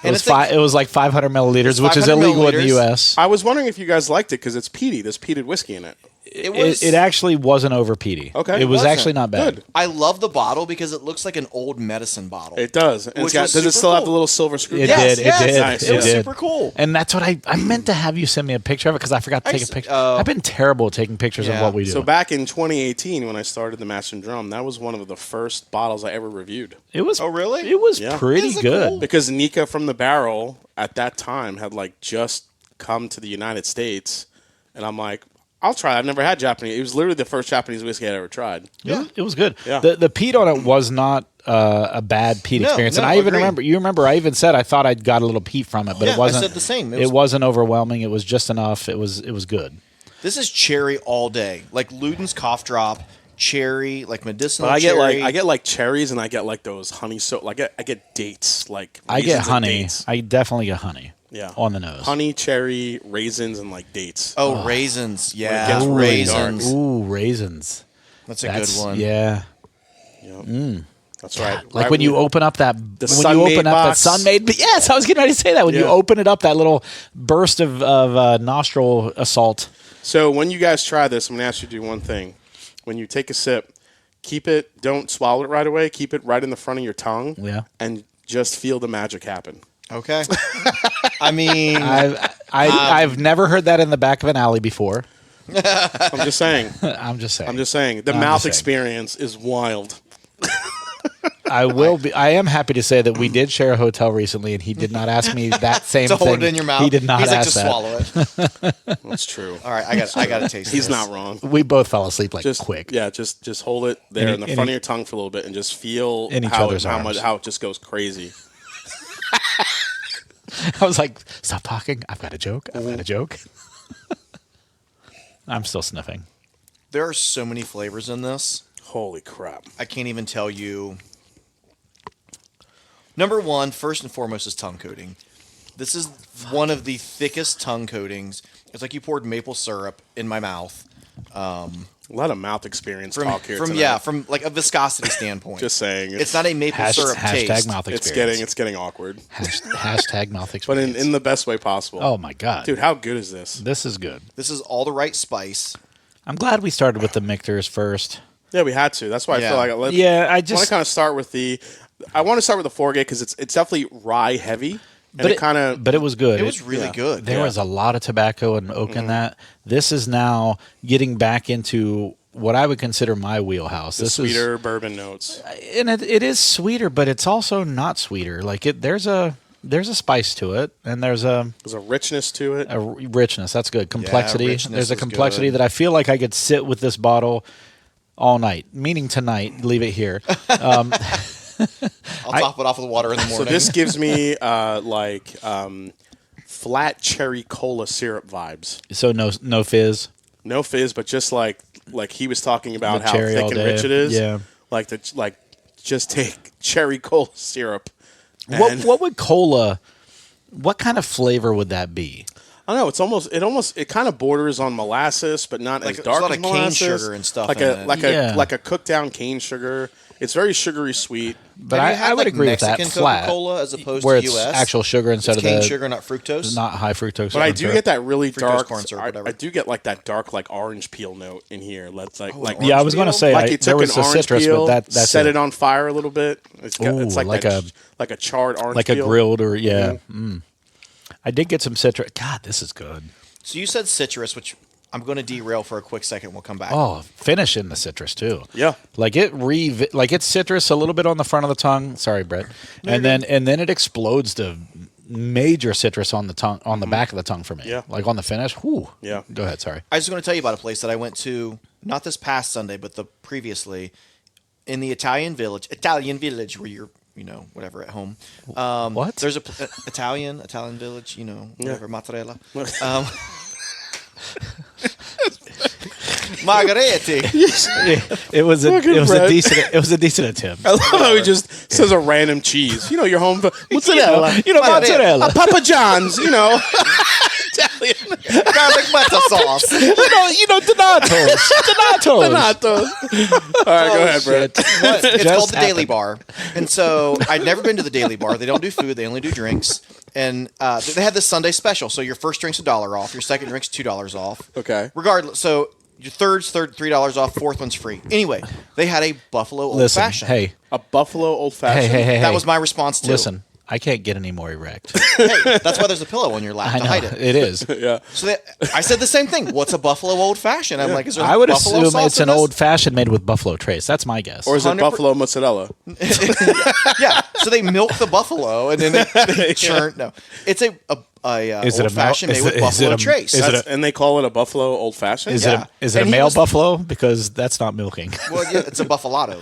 It was like 500 milliliters, which is illegal in the U.S. I was wondering if you guys liked it because it's peaty. There's peated whiskey in it. It actually wasn't over peaty. Okay. It was actually not bad. Good. I love the bottle because it looks like an old medicine bottle. It does. And does it still have the little silver screw? It did. Nice. It was did. super cool. And that's what I meant to have you send me a picture of it because I forgot to take a picture. I've been terrible at taking pictures of what we do. So back in 2018 when I started the Mash and Drum, that was one of the first bottles I ever reviewed. It was. Oh, really? It was pretty good. Cool? Because Nika from the Barrel at that time had just come to the United States, and I'm like, I'll try. I've never had Japanese. It was literally the first Japanese whiskey I'd ever tried. Yeah, it was good. Yeah. The peat on it was not a bad peat experience, and I even remember. You remember? I even said I thought I'd got a little peat from it, but it wasn't. I said the same. It wasn't overwhelming. It was just enough. It was good. This is cherry all day, like Luden's cough drop. Cherry, like medicinal. But cherry. I get cherries, and I get those honey. So I get dates, I get honey. Dates. I definitely get honey. Yeah, on the nose. Honey, cherry, raisins, and dates. Oh, raisins. Yeah, raisins. Ooh, raisins. That's a good one. Yeah. Yep. That's right. Like when you open up that box. Sun-Maid. Yes, I was getting ready to say that. When you open it up, that little burst of nostril assault. So when you guys try this, I'm going to ask you to do one thing. When you take a sip, don't swallow it right away. Keep it right in the front of your tongue. Yeah. And just feel the magic happen. Okay. I mean, I've never heard that in the back of an alley before. I'm just saying. I'm just saying. The mouth experience is wild. I am happy to say that we did share a hotel recently, and he did not ask me that same to thing. hold it in your mouth. He did not He's ask like, just that. swallow it. That's true. All right, I got to taste. He's not wrong. We both fell asleep quick. Yeah, just hold it there in the front of your tongue for a little bit, and just feel how it just goes crazy. I was like, stop talking. I've got a joke. I'm still sniffing. There are so many flavors in this. Holy crap. I can't even tell you. Number one, first and foremost, is tongue coating. This is one of the thickest tongue coatings. It's like you poured maple syrup in my mouth. A lot of mouth experience talk here from tonight. from like a viscosity standpoint. Just saying. It's not a maple syrup taste. Mouth experience. It's getting awkward. Hashtag mouth experience. But in the best way possible. Oh, my God. Dude, how good is this? This is good. This is all the right spice. I'm glad we started with the Michters first. Yeah, we had to. That's why I feel like I want to kind of start with the 4-gate because it's definitely rye heavy. But it was good. It was really good. There was a lot of tobacco and oak in that. This is now getting back into what I would consider my wheelhouse. This sweeter bourbon notes. And it is sweeter, but it's also not sweeter. Like there's a spice to it, and there's a richness to it. A richness. That's good. Complexity. Yeah, there's a complexity that I feel like I could sit with this bottle all night. Meaning tonight. Leave it here. I'll top it off with water in the morning. So this gives me flat cherry cola syrup vibes. So no fizz. No fizz, but just like he was talking about The how cherry thick all and day. rich it is. Yeah. Just take cherry cola syrup. What would cola? What kind of flavor would that be? I don't know. It kind of borders on molasses, but not as dark as molasses. There's a lot of cane sugar and stuff. Like a cooked down cane sugar. It's very sugary sweet. But I would agree with that. Mexican Flat, Coca-Cola as opposed where to it's US. actual sugar instead of cane sugar, not fructose. Not high fructose. But I do get that really dark. Corn syrup, whatever. I do get like that dark, like orange peel note in here. Let's like yeah, I was going to say like you took there was an a orange citrus, peel, but that's set it on fire a little bit. It's like a charred orange, like peel. a grilled or I did get some citrus. God, this is good. So you said citrus, which I'm going to derail for a quick second. We'll come back. Oh, finish in the citrus too. Yeah, like it's citrus a little bit on the front of the tongue. Sorry, Brett. And then it explodes to major citrus on the tongue, on the back of the tongue for me. Yeah, like on the finish. Whew. Yeah. Go ahead. Sorry. I was going to tell you about a place that I went to, not this past Sunday, but the previously, in the Italian Village, where you're, whatever, at home. What? There's a Italian Village, whatever, mozzarella. Margaretti. It was a decent attempt. I love how he just says a random cheese. Your home mozzarella. Mozzarella. Papa John's. Italian garlic butter sauce. Donatos. All right, go ahead, Brett. It's called the Daily Bar, and so I'd never been to the Daily Bar. They don't do food; they only do drinks. And they had this Sunday special. So your first drink's $1 off. Your second drink's $2 off. Okay. Regardless, so your third's $3 off. Fourth one's free. Anyway, they had a Buffalo Old Fashioned. Hey, a Buffalo Old Fashioned. Hey. That was my response to. Listen, I can't get any more erect. Hey, that's why there's a pillow on your lap to hide it. It is. Yeah. So I said the same thing. What's a Buffalo Old Fashioned? I'm like, is there I would buffalo assume sauce it's in an this? old fashioned made with buffalo trace. That's my guess. Or is it 100%. buffalo mozzarella? Yeah. So they milk the buffalo and then they churn. No, it's a old fashioned made with buffalo trace. And they call it a Buffalo Old Fashioned? Is it a male buffalo? Because that's not milking. Well, yeah, it's a buffalado.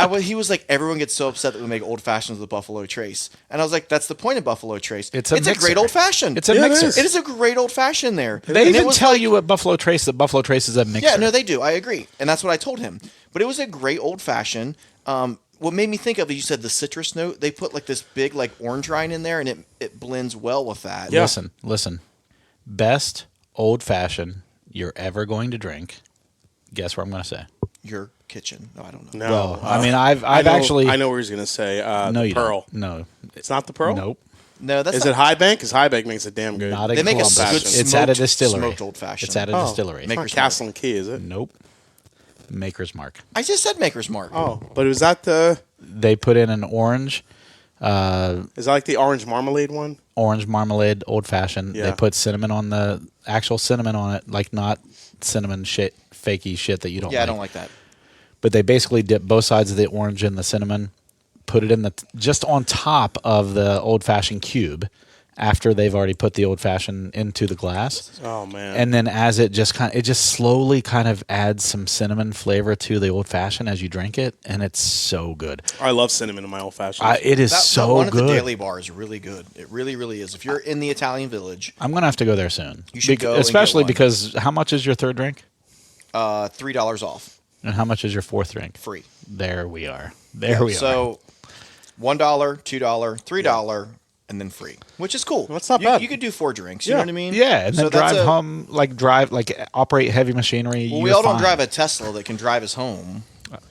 No. He was like, everyone gets so upset that we make old fashions with buffalo trace, and I was like, that's the point of buffalo trace. It's a great old fashioned. It's a mixer. It is a great old fashioned there. They even tell you at Buffalo Trace that Buffalo Trace is a mixer. Yeah, no, they do. I agree, and that's what I told him. But it was a great old fashioned. What made me think of it, you said the citrus note. They put like this big like orange rind in there, and it blends well with that. Yeah. Listen. Best old fashioned you're ever going to drink. Guess what I'm going to say? Your kitchen. No, I don't know. No. Well, I mean, I've actually. I know where he's going to say. No, you Pearl. don't. No, it's not the Pearl. Nope. No, that's Is it High Bank? Because High Bank makes it damn good. Not they make a good It's at a distillery. Smoked old fashioned. It's at a distillery. It's not Castle and Key, is it? Nope. Maker's Mark. I just said Maker's Mark. Oh, but was that the? They put in an orange. Is that like the orange marmalade one? Orange marmalade, old fashioned. Yeah. They put cinnamon on the actual cinnamon on it, like not cinnamon shit, fakey shit that you don't. Yeah, like. I don't like that. But they basically dip both sides of the orange in the cinnamon, put it in just on top of the old fashioned cube, after they've already put the old fashioned into the glass. Oh man! And then as it just slowly kind of adds some cinnamon flavor to the old fashioned as you drink it, and it's so good. I love cinnamon in my old fashioned. It is that one good. At the Daily Bar is really good. It really, really is. If you're in the Italian Village, I'm gonna have to go there soon. You should go, especially and get one. because how much is your third drink? $3 off. And how much is your fourth drink? Free. There we are. There we are. So $1, $2, $3. and then free, which is cool. Well, that's not bad. You could do 4 drinks. You know what I mean? Yeah, and then drive home, operate heavy machinery. Well, we all don't drive a Tesla that can drive us home.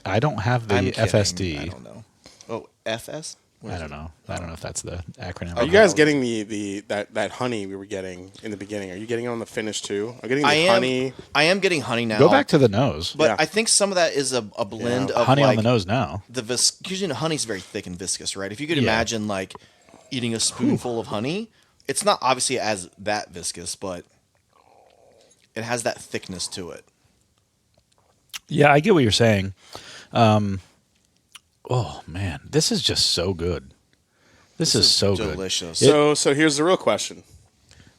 I don't have the FSD. I don't know. Oh, FS? I don't know. I don't know if that's the acronym. Are you guys getting that honey we were getting in the beginning? Are you getting it on the finish too? I'm getting the honey. I am getting honey now. Go back to the nose. But I think some of that is a blend of honey on the nose now. Because honey's very thick and viscous, right? If you could imagine like eating a spoonful of honey, it's not obviously as that viscous, but it has that thickness to it. Yeah, I get what you're saying. Oh man, this is just so good. This is so delicious. Good. So here's the real question.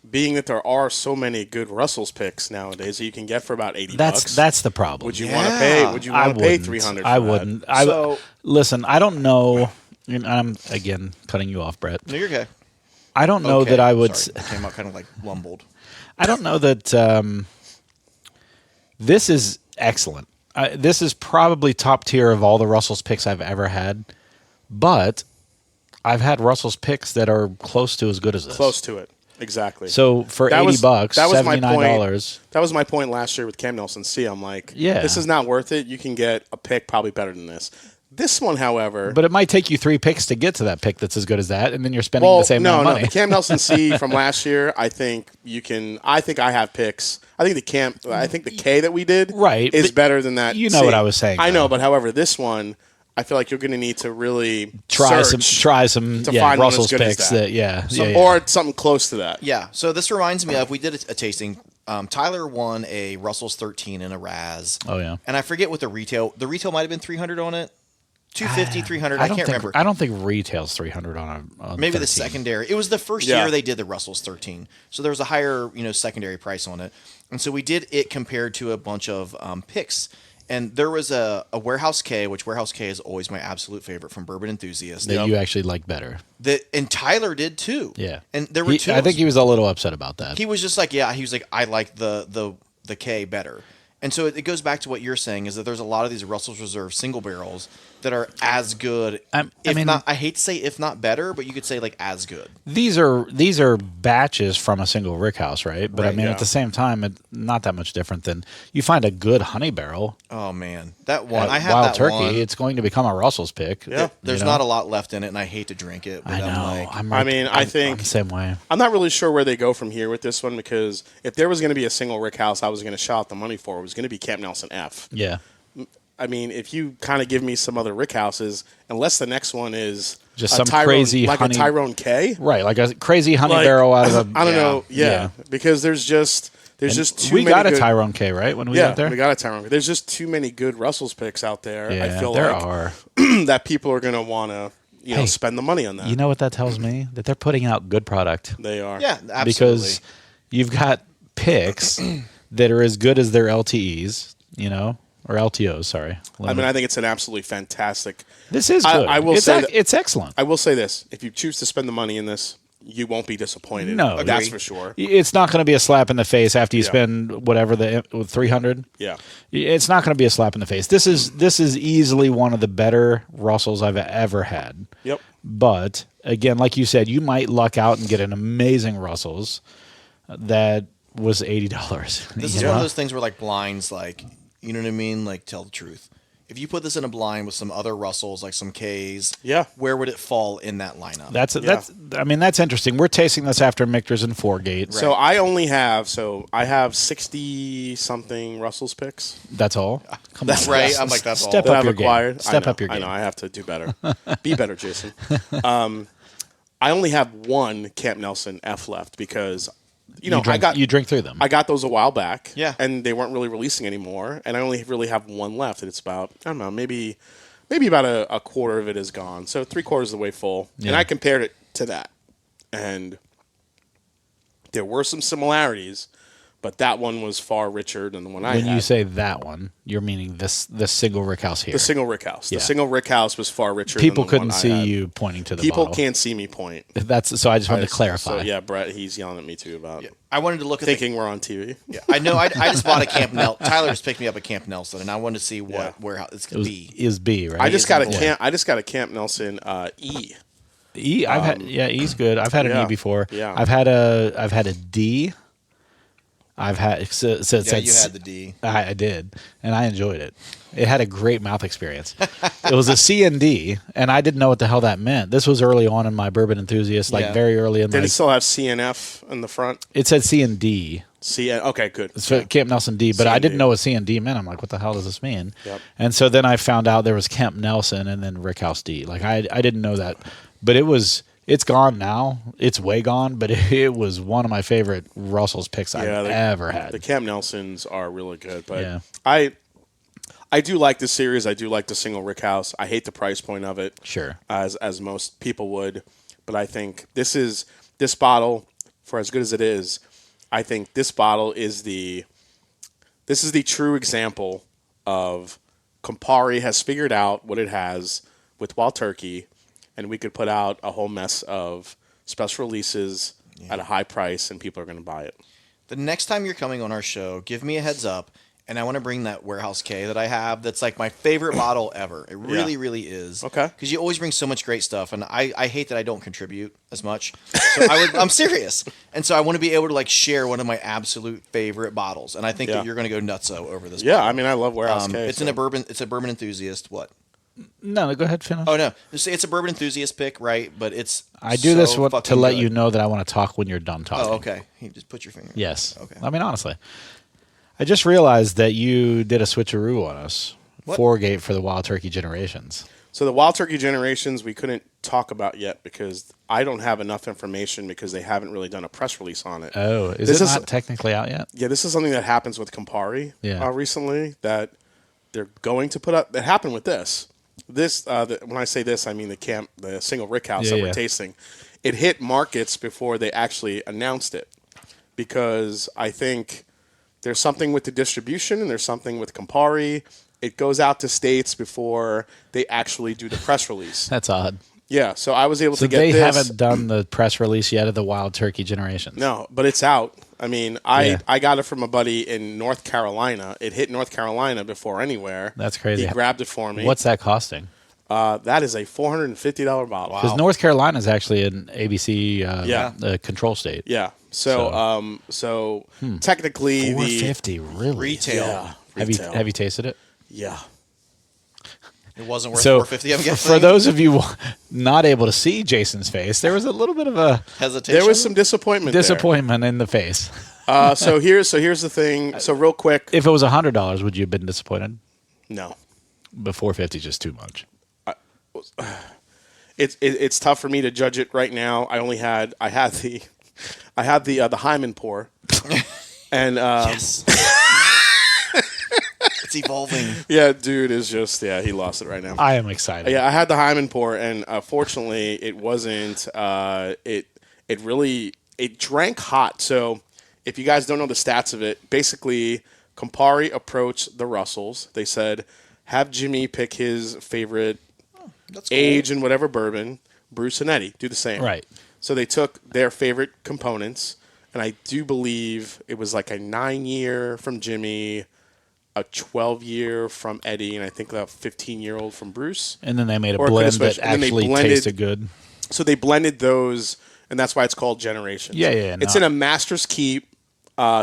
Being that there are so many good Russell's picks nowadays that you can get for about $80, that's the problem. Would you want to pay? Would you want to pay $300? I wouldn't. Listen. I don't know. I'm again cutting you off, Brett. No, you're okay. I don't know that I would. Sorry. It came out kind of like lumbled. I don't know that. This is excellent. This is probably top tier of all the Russell's picks I've ever had, but I've had Russell's picks that are close to as good as this. Close to it, exactly. So for $80, $79. That was my point last year with Cam Nelson C. I'm like, this is not worth it. You can get a pick probably better than this. This one, however, but it might take you 3 picks to get to that pick that's as good as that, and then you're spending the same amount of money. No, the Cam Nelson C from last year. I think you can. I think I have picks. I think the K that we did is better than that. You know what I was saying. I know, but however, this one, I feel like you're going to need to really try some to find Russell's picks or something close to that. Yeah. So this reminds me of we did a tasting. Tyler won a Russell's 13 in a Raz. Oh yeah. And I forget what the retail might have been 300 on it. 250, 300. I can't remember. I don't think retail's 300 on maybe 13. The secondary. It was the first year they did the Russell's 13, so there was a higher secondary price on it, and so we did it compared to a bunch of picks. And there was a Warehouse K, which Warehouse K is always my absolute favorite from Bourbon Enthusiast. That you actually like better. And Tyler did too. Yeah. And there were two. I think he was a little upset about that. He was just like, he was like, I like the K better. And so it goes back to what you're saying is that there's a lot of these Russell's Reserve single barrels that are as good. I hate to say if not better, but you could say like as good. These are batches from a Single Rickhouse, right? But at the same time, it's not that much different than you find a good honey barrel. Oh man, that one I had Wild that Turkey. One. It's going to become a Russell's pick. Yeah, there's not a lot left in it, and I hate to drink it. But I know. I think I'm the same way. I'm not really sure where they go from here with this one because if there was going to be a Single Rickhouse, I was going to shell out the money for. It was going to be Camp Nelson F. Yeah. I mean, if you kind of give me some other Rickhouses, unless the next one is just some crazy like honey, a Tyrone K, right? Like a crazy honey barrel out of a. I don't know. Yeah, because there's just too many. We got a Tyrone K, right? When we went there, we got a Tyrone K. There's just too many good Russell's picks out there. Yeah, I feel there are that people are going to want to spend the money on that. You know what that tells me? That they're putting out good product. They are. Yeah, absolutely. Because you've got picks that are as good as their LTEs, or LTOs, sorry. I mean, I think it's an absolutely fantastic. This is good. I will say that, it's excellent. I will say this: if you choose to spend the money in this, you won't be disappointed. No, that's for sure. It's not going to be a slap in the face after you spend whatever the 300. Yeah, it's not going to be a slap in the face. This is easily one of the better Russells I've ever had. Yep. But again, like you said, you might luck out and get an amazing Russells that was $80. This is one of those things where like blinds, like. You know what I mean? Like, tell the truth. If you put this in a blind with some other Russells, like some Ks, where would it fall in that lineup? That's interesting. We're tasting this after Michter's and 4-Gate. Right. So I have 60 something Russell's picks. That's all. That's on. Right. I'm like that's Step all. Up your acquired. Game. Step up your game. I know. I have to do better. Be better, Jason. I only have one Camp Nelson F left because. You drink through them. I got those a while back. Yeah. And they weren't really releasing anymore. And I only really have one left. And it's about, I don't know, maybe about a quarter of it is gone. So 3/4 of the way full. Yeah. And I compared it to that. And there were some similarities, but that one was far richer than the one I had. When you say that one, you're meaning the Single Rickhouse here. The Single Rickhouse. The Single Rickhouse was far richer People than the couldn't one see I had. you pointing to the People bottle. can't see me point. So I just wanted to clarify. So yeah, Brett, he's yelling at me too about I wanted to look at thinking we're on TV. Yeah, I know. I just bought a Camp Nelson. Tyler just picked me up a Camp Nelson, and I wanted to see where it's going to be. Is B, right? I just got a Camp Nelson E. I've had E's good. I've had an E before. Yeah. I've had a D. I've had so it said you had the D. I did, and I enjoyed it. It had a great mouth experience. It was a C and D, and I didn't know what the hell that meant. This was early on in my bourbon enthusiast, very early in. Did it still have C and F in the front? It said C and D. Okay, good. So Camp Nelson D, but I didn't know what C and D meant. I'm like, what the hell does this mean? Yep. And so then I found out there was Camp Nelson and then Rickhouse D. Like I didn't know that, but it's gone now. It's way gone, but it was one of my favorite Russell's picks I've ever had. The Camp Nelsons are really good, but I do like this series. I do like the Single Rickhouse. I hate the price point of it. Sure. As most people would, but I think this bottle, for as good as it is, I think this bottle is the true example of Campari has figured out what it has with Wild Turkey, and we could put out a whole mess of special releases at a high price, and people are going to buy it. The next time you're coming on our show, give me a heads up, and I want to bring that Warehouse K that I have. That's like my favorite bottle ever. It really, really is. Okay. Because you always bring so much great stuff, and I hate that I don't contribute as much. So I'm serious, and so I want to be able to like share one of my absolute favorite bottles, and I think that you're going to go nutso over this. Yeah, bottle. I mean, I love Warehouse K. It's a bourbon enthusiast. What? No, go ahead, finish. Oh no, it's a bourbon enthusiast pick, right? But it's I do this to let you know that I want to talk when you're done talking. Oh, okay. You just put your finger. Yes. Okay. I mean, honestly, I just realized that you did a switcheroo on us. What? Forgate for the Wild Turkey Generations. So the Wild Turkey Generations we couldn't talk about yet because I don't have enough information because they haven't really done a press release on it. Oh, is it not technically out yet? Yeah, this is something that happens with Campari recently that they're going to put up. That happened with this. When I say this, I mean the Single Rickhouse that we're tasting. It hit markets before they actually announced it because I think there's something with the distribution and there's something with Campari. It goes out to states before they actually do the press release. That's odd. Yeah, so I was able to get this. So they haven't done the press release yet of the Wild Turkey Generations? No, but it's out. I mean, I got it from a buddy in North Carolina. It hit North Carolina before anywhere. That's crazy. He grabbed it for me. What's that costing? That is a $450 bottle. Because North Carolina is actually an ABC control state. Yeah. So technically $450 really retail. Yeah, Have you tasted it? Yeah. It wasn't worth $450. I'm guessing. For those of you not able to see Jason's face, there was a little bit of a hesitation. There was some disappointment. In the face. So here's the thing. So real quick, if it was $100, would you have been disappointed? No. But $450 is just too much. It's tough for me to judge it right now. I had the Hyman pour, and yes. It's evolving. Yeah, dude is just he lost it right now. I am excited. Yeah, I had the Hyman pour, and fortunately, it wasn't. It drank hot. So, if you guys don't know the stats of it, basically, Campari approached the Russells. They said, "Have Jimmy pick his favorite age and whatever bourbon. Bruce and Eddie do the same." Right. So they took their favorite components, and I do believe it was like a 9-year from Jimmy, a 12-year from Eddie, and I think a 15-year-old from Bruce. And then they made a blend that actually tasted good. So they blended those, and that's why it's called Generations. Yeah. It's in a Master's Keep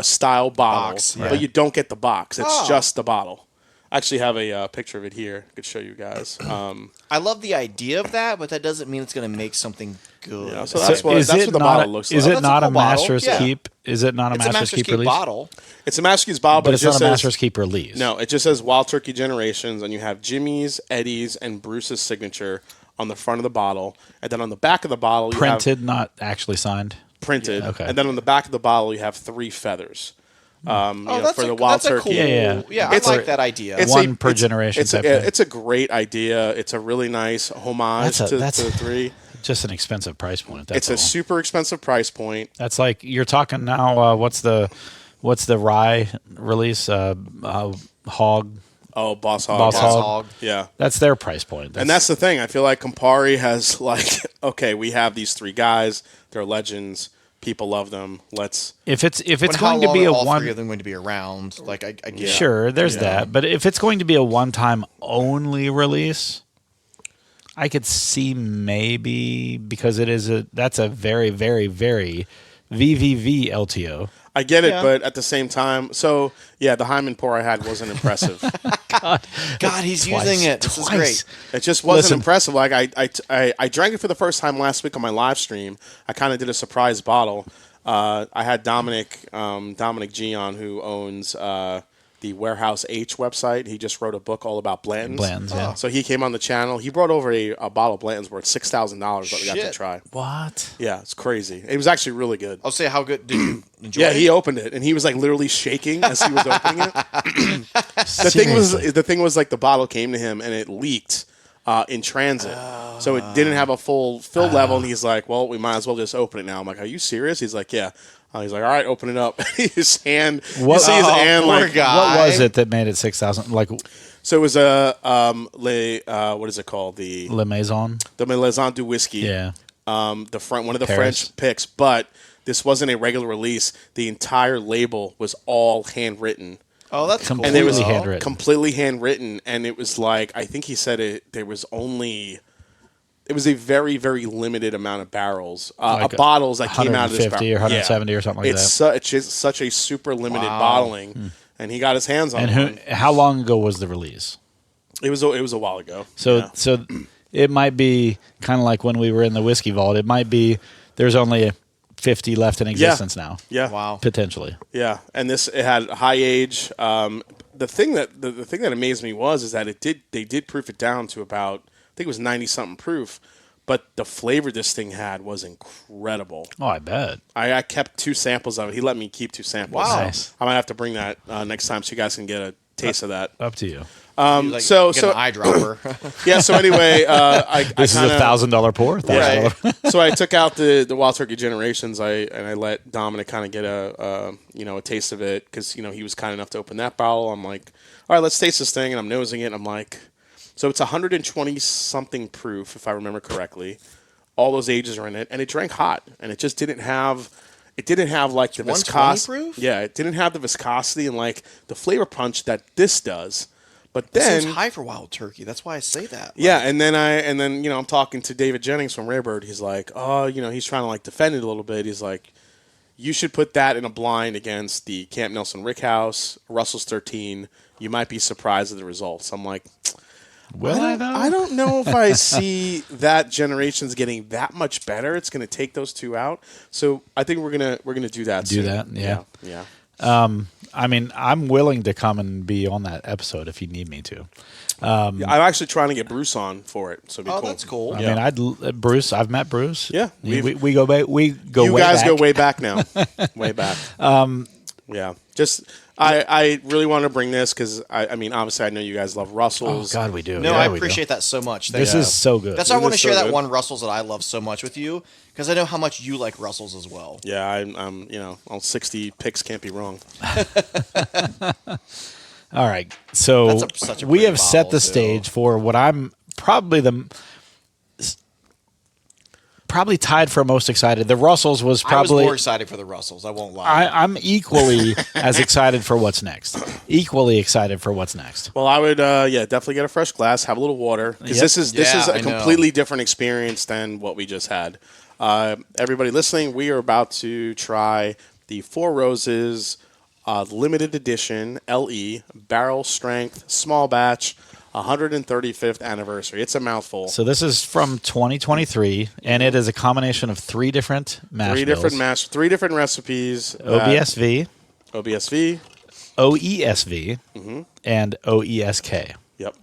style bottle, but you don't get the box. It's just the bottle. I actually have a picture of it here. I could show you guys. I love the idea of that, but that doesn't mean it's going to make something good. Yeah, so that's what the bottle looks like. Is it not a Master's Keep? Is it not a Master's Keep release? Bottle. It's a Master's Keep bottle, but it's not a Master's Keep release. No, it just says Wild Turkey Generations, and you have Jimmy's, Eddie's, and Bruce's signature on the front of the bottle, and then on the back of the bottle, you printed, not actually signed. Printed. Yeah, okay. And then on the back of the bottle, you have 3 feathers. That's for the Wild Turkey. Cool, yeah, I like that idea. It's one per generation. It's a great idea. It's a really nice homage to the 3. Just an expensive price point. It's a super expensive price point. That's like you're talking now. What's the rye release? Hog. Oh, Boss Hog. Boss Hog. Yeah, that's their price point. And that's the thing. I feel like Campari has okay, we have these 3 guys. They're legends. People love them. If it's going to be a all 3 of them going to be around, I get sure, there's that. But if it's going to be a one-time only release, I could see maybe because that's a very, very, very VVV LTO. I get it, but at the same time, so yeah, the Hyman pour I had wasn't impressive. God, he's using it. This is great. It just wasn't impressive. Like I drank it for the first time last week on my live stream. I kind of did a surprise bottle. I had Dominic G on, who owns the Warehouse H website. He just wrote a book all about Blanton's. Yeah. So he came on the channel. He brought over a bottle of Blanton's worth $6,000 that we got to try. What? Yeah, it's crazy. It was actually really good. I'll say, how good did you enjoy it? He opened it and he was like literally shaking as he was opening it. The thing was like the bottle came to him and it leaked in transit. So it didn't have a full fill level, and he's like, well, we might as well just open it now. I'm like, are you serious? He's like, yeah. He's like, all right, open it up. His hand. You see his hand, like, what was it that made it 6,000? Like, so it was a what is it called? The Le Maison. The Maison du Whiskey. Yeah. One of the French picks, but this wasn't a regular release. The entire label was all handwritten. Oh, that's cool. And it was handwritten. Completely handwritten, and it was like, I think he said there was only. It was a very, very limited amount of barrels, like bottles that came out of this barrel. 150 or 170 or something like that. It's just such a super limited bottling, and he got his hands on it. And how long ago was the release? It was a while ago. So it might be kind of like when we were in the whiskey vault. It might be there's only 50 left in existence now. Yeah. Wow. Potentially. Yeah, and it had high age. The thing that amazed me is that they did proof it down to about, I think it was 90-something proof, but the flavor this thing had was incredible. Oh, I bet. I kept 2 samples of it. He let me keep 2 samples. Wow. Nice. I might have to bring that next time so you guys can get a taste of that. Up to you. So an eyedropper. Yeah. So anyway, this is a $1,000 pour. Right. So I took out the Wild Turkey Generations. I let Dominic kind of get a taste of it because he was kind enough to open that bottle. I'm like, all right, let's taste this thing, and I'm nosing it. And I'm like, so it's 120 something proof, if I remember correctly. All those ages are in it, and it drank hot, and it just didn't have. It didn't have like the viscosity. Proof? Yeah, it didn't have the viscosity and like the flavor punch that this does. But then it seems high for Wild Turkey. That's why I say that. Yeah, and then I'm talking to David Jennings from Rarebird. He's like, he's trying to like defend it a little bit. He's like, you should put that in a blind against the Camp Nelson Rickhouse, Russell's 13. You might be surprised at the results. I'm like, I don't know if I see that Generations getting that much better. It's going to take those 2 out. So I think we're gonna do that. Do that, yeah. I mean, I'm willing to come and be on that episode if you need me to. I'm actually trying to get Bruce on for it, so it'd be cool. That's cool. I mean, Bruce. I've met Bruce. Yeah, we go back. You guys go way back now, way back. Yeah, just I really want to bring this because I mean, obviously, I know you guys love Russells. Oh God, we do. No, I appreciate that so much. This is so good. That's why I want to share that one Russells that I love so much with you because I know how much you like Russells as well. Yeah, I'm all 60 picks can't be wrong. All right, so we have set the stage for what I'm probably tied for most excited. The Russells was probably... I was more excited for the Russells, I won't lie. I'm equally as excited for what's next. Equally excited for what's next. Well, I would definitely get a fresh glass, have a little water, because this is a completely different experience than what we just had. Everybody listening, we are about to try the Four Roses limited edition LE barrel strength small batch 135th anniversary. It's a mouthful. So this is from 2023, and it is a combination of 3 different mash bills. 3 different recipes. OBSV, OESV, and OESK. Yep.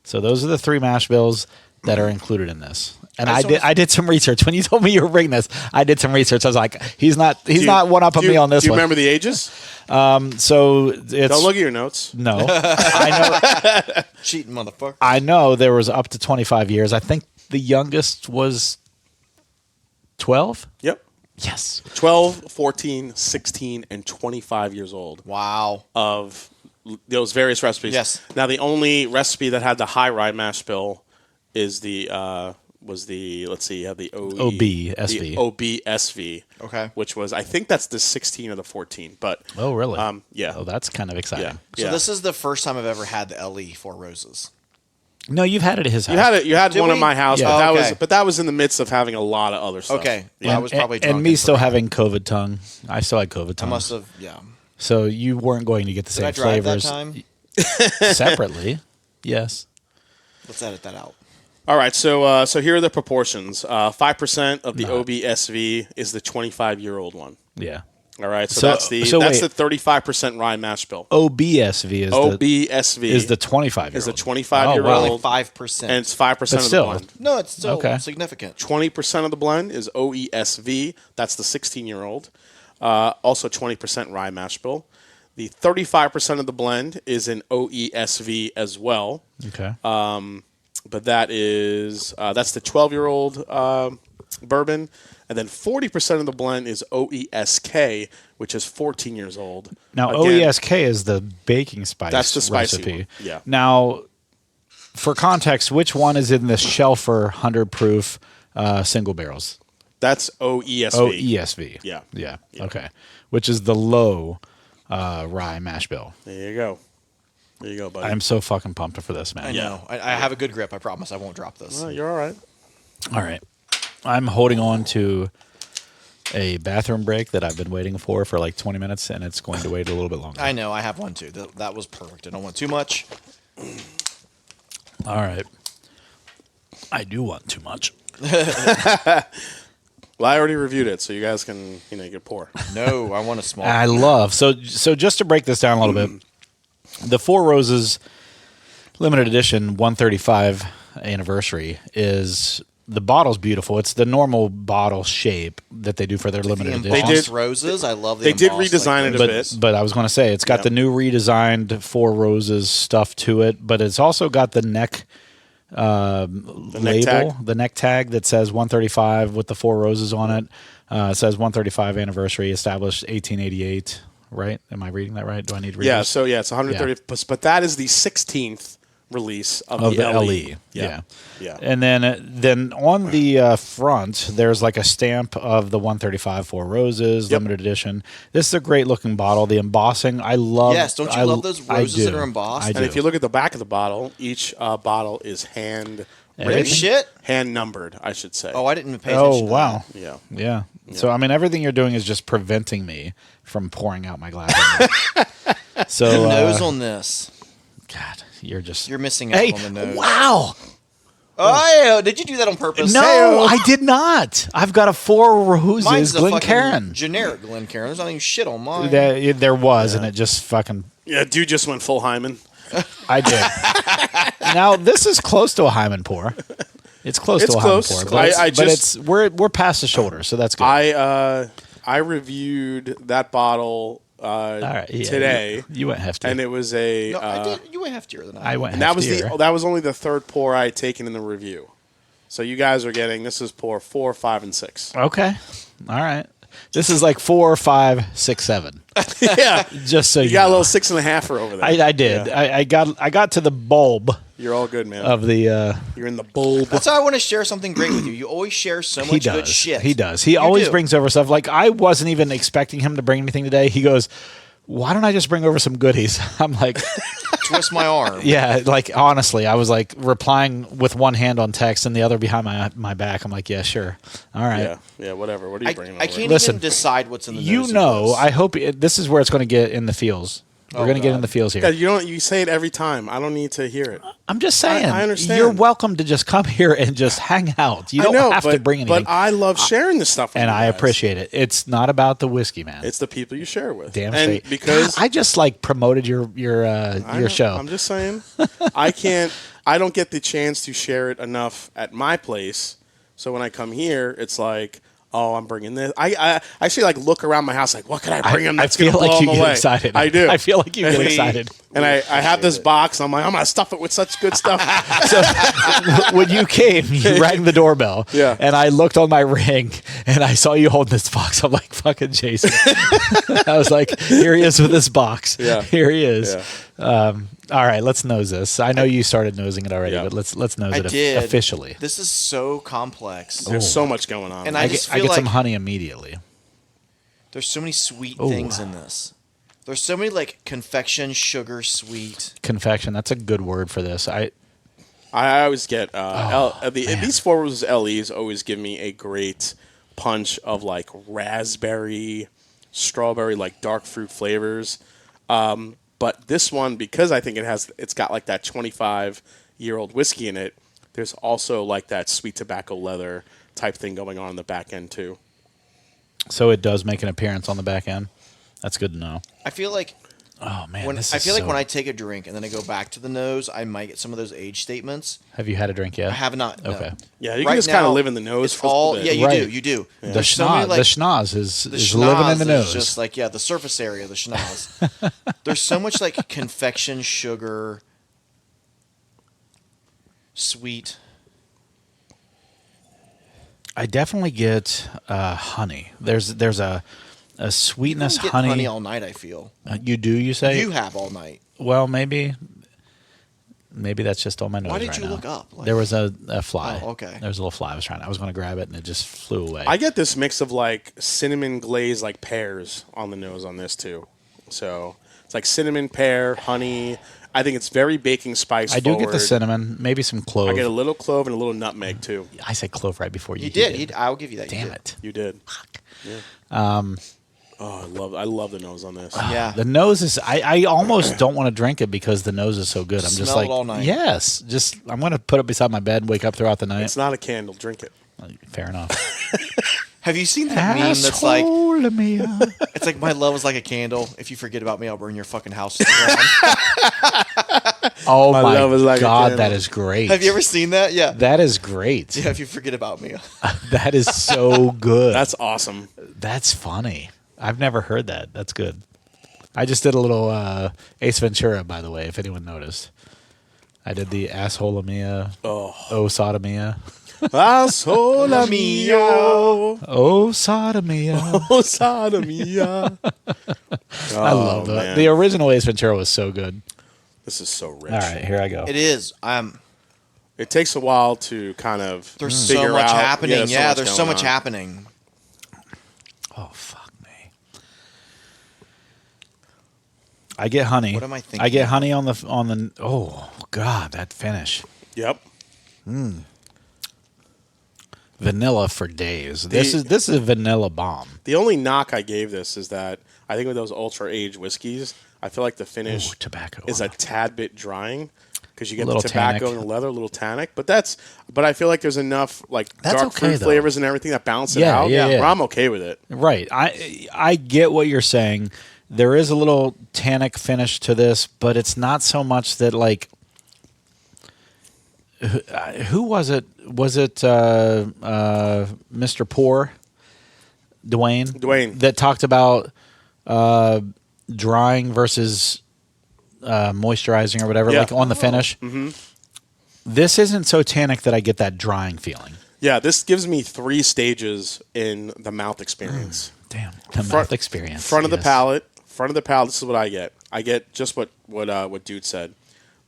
So those are the 3 mash bills that are included in this. And I did some research. When you told me you were bringing this, I did some research. I was like, he's not one-upping me on this one. Do you remember the ages? So it's... Don't look at your notes. No. I know. Cheating motherfucker. I know there was up to 25 years. I think the youngest was 12? Yep. Yes. 12, 14, 16, and 25 years old. Wow. Of those various recipes. Yes. Now, the only recipe that had the high rye mash bill is the OBSV. The OBSV. Okay. Which was, I think that's the 16 or the 14. But oh, really? Yeah. Oh, that's kind of exciting. Yeah. So this is the first time I've ever had the LE Four Roses. No, you've had it at his house. You had one at my house, Yeah. but that was in the midst of having a lot of other stuff. Okay. Yeah. I was probably drunk and me still having COVID tongue. I still had COVID tongue. I must have, yeah. So you weren't going to get the Did same I drive flavors that time? separately. Yes. Let's edit that out. All right, so here are the proportions. 5% of the OBSV is the 25-year-old one. Yeah. All right, so that's the 35% rye mash bill. OBSV is the 25-year-old. Is the 25-year-old. 5%. And it's 5% of the blend. No, it's still significant. 20% of the blend is OESV. That's the 16-year-old. Also 20% rye mash bill. The 35% of the blend is in OESV as well. Okay. But that's the 12-year-old bourbon. And then 40% of the blend is OESK, which is 14 years old. Now, OESK is the baking spice That's the spicy recipe. one. Yeah. Now, for context, which one is in the Shelfer 100 proof single barrels? That's OESV. OESV. Yeah. Okay. Which is the low rye mash bill. There you go. There you go, buddy. I'm so fucking pumped for this, man. I know. I have a good grip. I promise I won't drop this. Well, you're all right. All right. I'm holding on to a bathroom break that I've been waiting for like 20 minutes, and it's going to wait a little bit longer. I know. I have one, too. That was perfect. I don't want too much. All right. I do want too much. Well, I already reviewed it, so you guys can, you can pour. No, I want a small. I love. So just to break this down a little bit, the Four Roses limited edition 135 anniversary is the bottle's beautiful. It's the normal bottle shape that they do for their limited edition. They did roses. I love the. They did redesign it a bit, but I was going to say it's got the new redesigned Four Roses stuff to it, but it's also got the neck. Label, the neck tag that says 135 with the Four Roses on it. It says 135 anniversary, established 1888. Right? Am I reading that right? Do I need to read? Yeah. this? So it's 130, but that is the 16th release of the LE. Yeah. Yeah. And then on the front, there's like a stamp of the 135 Four Roses limited edition. This is a great looking bottle. The embossing, I love. Yes, don't you love those roses that are embossed? And if you look at the back of the bottle, each bottle is hand numbered, I should say. Oh, I didn't pay attention. Oh, wow. Yeah. So I mean, everything you're doing is just preventing me from pouring out my glass. So the nose on this. God, you're missing out on the nose. Wow. Oh, did you do that on purpose? No, I did not. I've got a Four Roses Mine's a Glencairn. Generic Glencairn. There's not even shit on mine. There was, and it just fucking. Yeah, dude just went full Hyman. I did. Now this is close to a Hyman pour. It's close to a Hyman pour, but we're past the shoulder, so that's good. I reviewed that bottle today. You went hefty, and it was a. No, I did. You went heftier than I went. And that was only the third pour I had taken in the review. So you guys are getting this is pour 4, 5, and 6. Okay, all right. This is like 4, 5, 6, 7. Yeah, just so you got know. a little 6.5 over there. I did. Yeah. I got to the bulb. You're all good, man. Of the you're in the bulb. That's why I want to share something great with you. You always share so much good shit. He does. He always brings over stuff. Like I wasn't even expecting him to bring anything today. He goes, "Why don't I just bring over some goodies?" I'm like, twist my arm. Yeah, like honestly, I was like replying with one hand on text and the other behind my back. I'm like, yeah, sure, all right, yeah, whatever. What are you bringing? I can't even decide what's in the. You know, I hope this is where it's going to get in the feels. We're going to get in the feels here. Yeah, you say it every time. I don't need to hear it. I'm just saying. I understand. You're welcome to just come here and just hang out. You don't have to bring anything. But I love sharing this stuff with and you I guys. Appreciate it. It's not about the whiskey, man. It's the people you share with. Damn straight. Because I just like promoted your show. I'm just saying. I don't get the chance to share it enough at my place. So when I come here, it's like, oh, I'm bringing this. I actually like look around my house like, what can I bring him that's going to blow him away? Excited. I do. I feel like you get excited. And I have this box. I'm like, I'm going to stuff it with such good stuff. So when you came, you rang the doorbell. Yeah. And I looked on my ring and I saw you holding this box. I'm like, fucking Jason. I was like, here he is with this box. Yeah. Here he is. Yeah. All right, let's nose this. I know you started nosing it already, but let's nose it officially. This is so complex. There's so much going on. And I get like some honey immediately. There's so many sweet things in this. There's so many like confection, sugar, sweet. Confection. That's a good word for this. I I always get these 4 Roses LEs always give me a great punch of like raspberry, strawberry, like dark fruit flavors. But this one, because I think it's got like that 25-year-old whiskey in it, there's also like that sweet tobacco leather type thing going on in the back end too. So it does make an appearance on the back end. That's good to know. I feel like when I take a drink and then I go back to the nose, I might get some of those age statements. Have you had a drink yet? I have not. Okay. No. Yeah, you can just kind of live in the nose for a bit. Yeah, you do. Yeah. The schnoz is living in the nose. Just like the surface area of the schnoz. There's so much like confection, sugar, sweet. I definitely get honey. There's a sweetness, you get honey. Honey all night. I feel. You do. You say you have all night. Well, maybe that's just on my nose. Why did right you now. look up? There was a fly. Oh, okay. There was a little fly. I was going to grab it and it just flew away. I get this mix of like cinnamon glaze, like pears on the nose on this too. So it's like cinnamon, pear, honey. I think it's very baking spice. I do get the cinnamon, maybe some clove. I get a little clove and a little nutmeg too. I said clove right before you. You did. I'll give you that. Damn it. You did. Fuck. Yeah. I love the nose on this. Yeah. The nose is. I almost don't want to drink it because the nose is so good. I'm just like, it all night. yes. Just I'm going to put it beside my bed and wake up throughout the night. It's not a candle. Drink it. Fair enough. Have you seen that meme that's like, Mia. it's like my love is like a candle. If you forget about me, I'll burn your fucking house down. Oh my love is like a God, candle. that is great. Have you ever seen that? Yeah. That is great. Yeah, if you forget about me. That is so good. That's awesome. That's funny. I've never heard that. That's good. I just did a little Ace Ventura, by the way, if anyone noticed. I did the asshole Mia. Oh, sodomia. Asshole mia. Oh, sodomia. Oh, sodomia. I love that. Man. The original Ace Ventura was so good. This is so rich. All right, here I go. It is. It takes a while to kind of There's figure so much out. happening. Yeah, There's so much on. happening. Oh, fuck me. I get honey. What am I thinking? I get honey on the. Oh God, that finish. Yep. Vanilla for days. This is a vanilla bomb. The only knock I gave this is that I think with those ultra aged whiskeys, I feel like the finish tobacco is a tad bit drying because you get little the tobacco tannic. and the leather, a little tannic. But I feel like there's enough like That's dark okay, fruit though. flavors and everything that balance it Yeah, out. yeah. Where I'm okay with it. Right. I get what you're saying. There is a little tannic finish to this, but it's not so much that like. Who was it? Was it Mr. Poor? Dwayne. That talked about drying versus moisturizing or whatever, like on the finish. Mm-hmm. This isn't so tannic that I get that drying feeling. Yeah, this gives me 3 stages in the mouth experience. Damn, the mouth experience. Front of the palate. This is what I get. I get just what Dude said.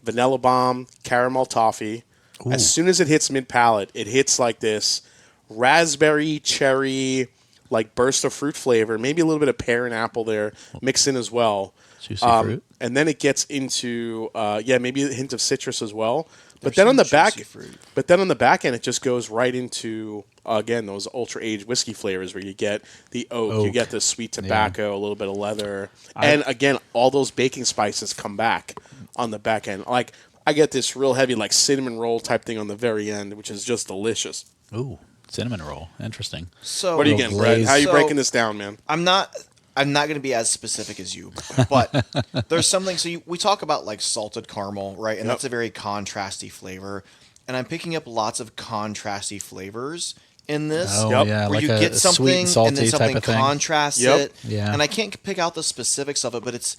Vanilla bomb, caramel toffee. Ooh. As soon as it hits mid palate, it hits like this raspberry, cherry, like burst of fruit flavor. Maybe a little bit of pear and apple there mixed in as well. Juicy fruit. And then it gets into maybe a hint of citrus as well. But then on the back end, it just goes right into again those ultra aged whiskey flavors where you get the oak. You get the sweet tobacco, a little bit of leather, and again all those baking spices come back on the back end. Like I get this real heavy like cinnamon roll type thing on the very end, which is just delicious. Ooh, cinnamon roll, interesting. So what are you getting, Brad? How are you breaking this down, man? I'm not going to be as specific as you, but there's something. So we talk about like salted caramel, right? And that's a very contrasty flavor. And I'm picking up lots of contrasty flavors in this. Oh, yeah, where like you get something sweet and salty and then something type of thing. contrasts it. Yeah. And I can't pick out the specifics of it, but it's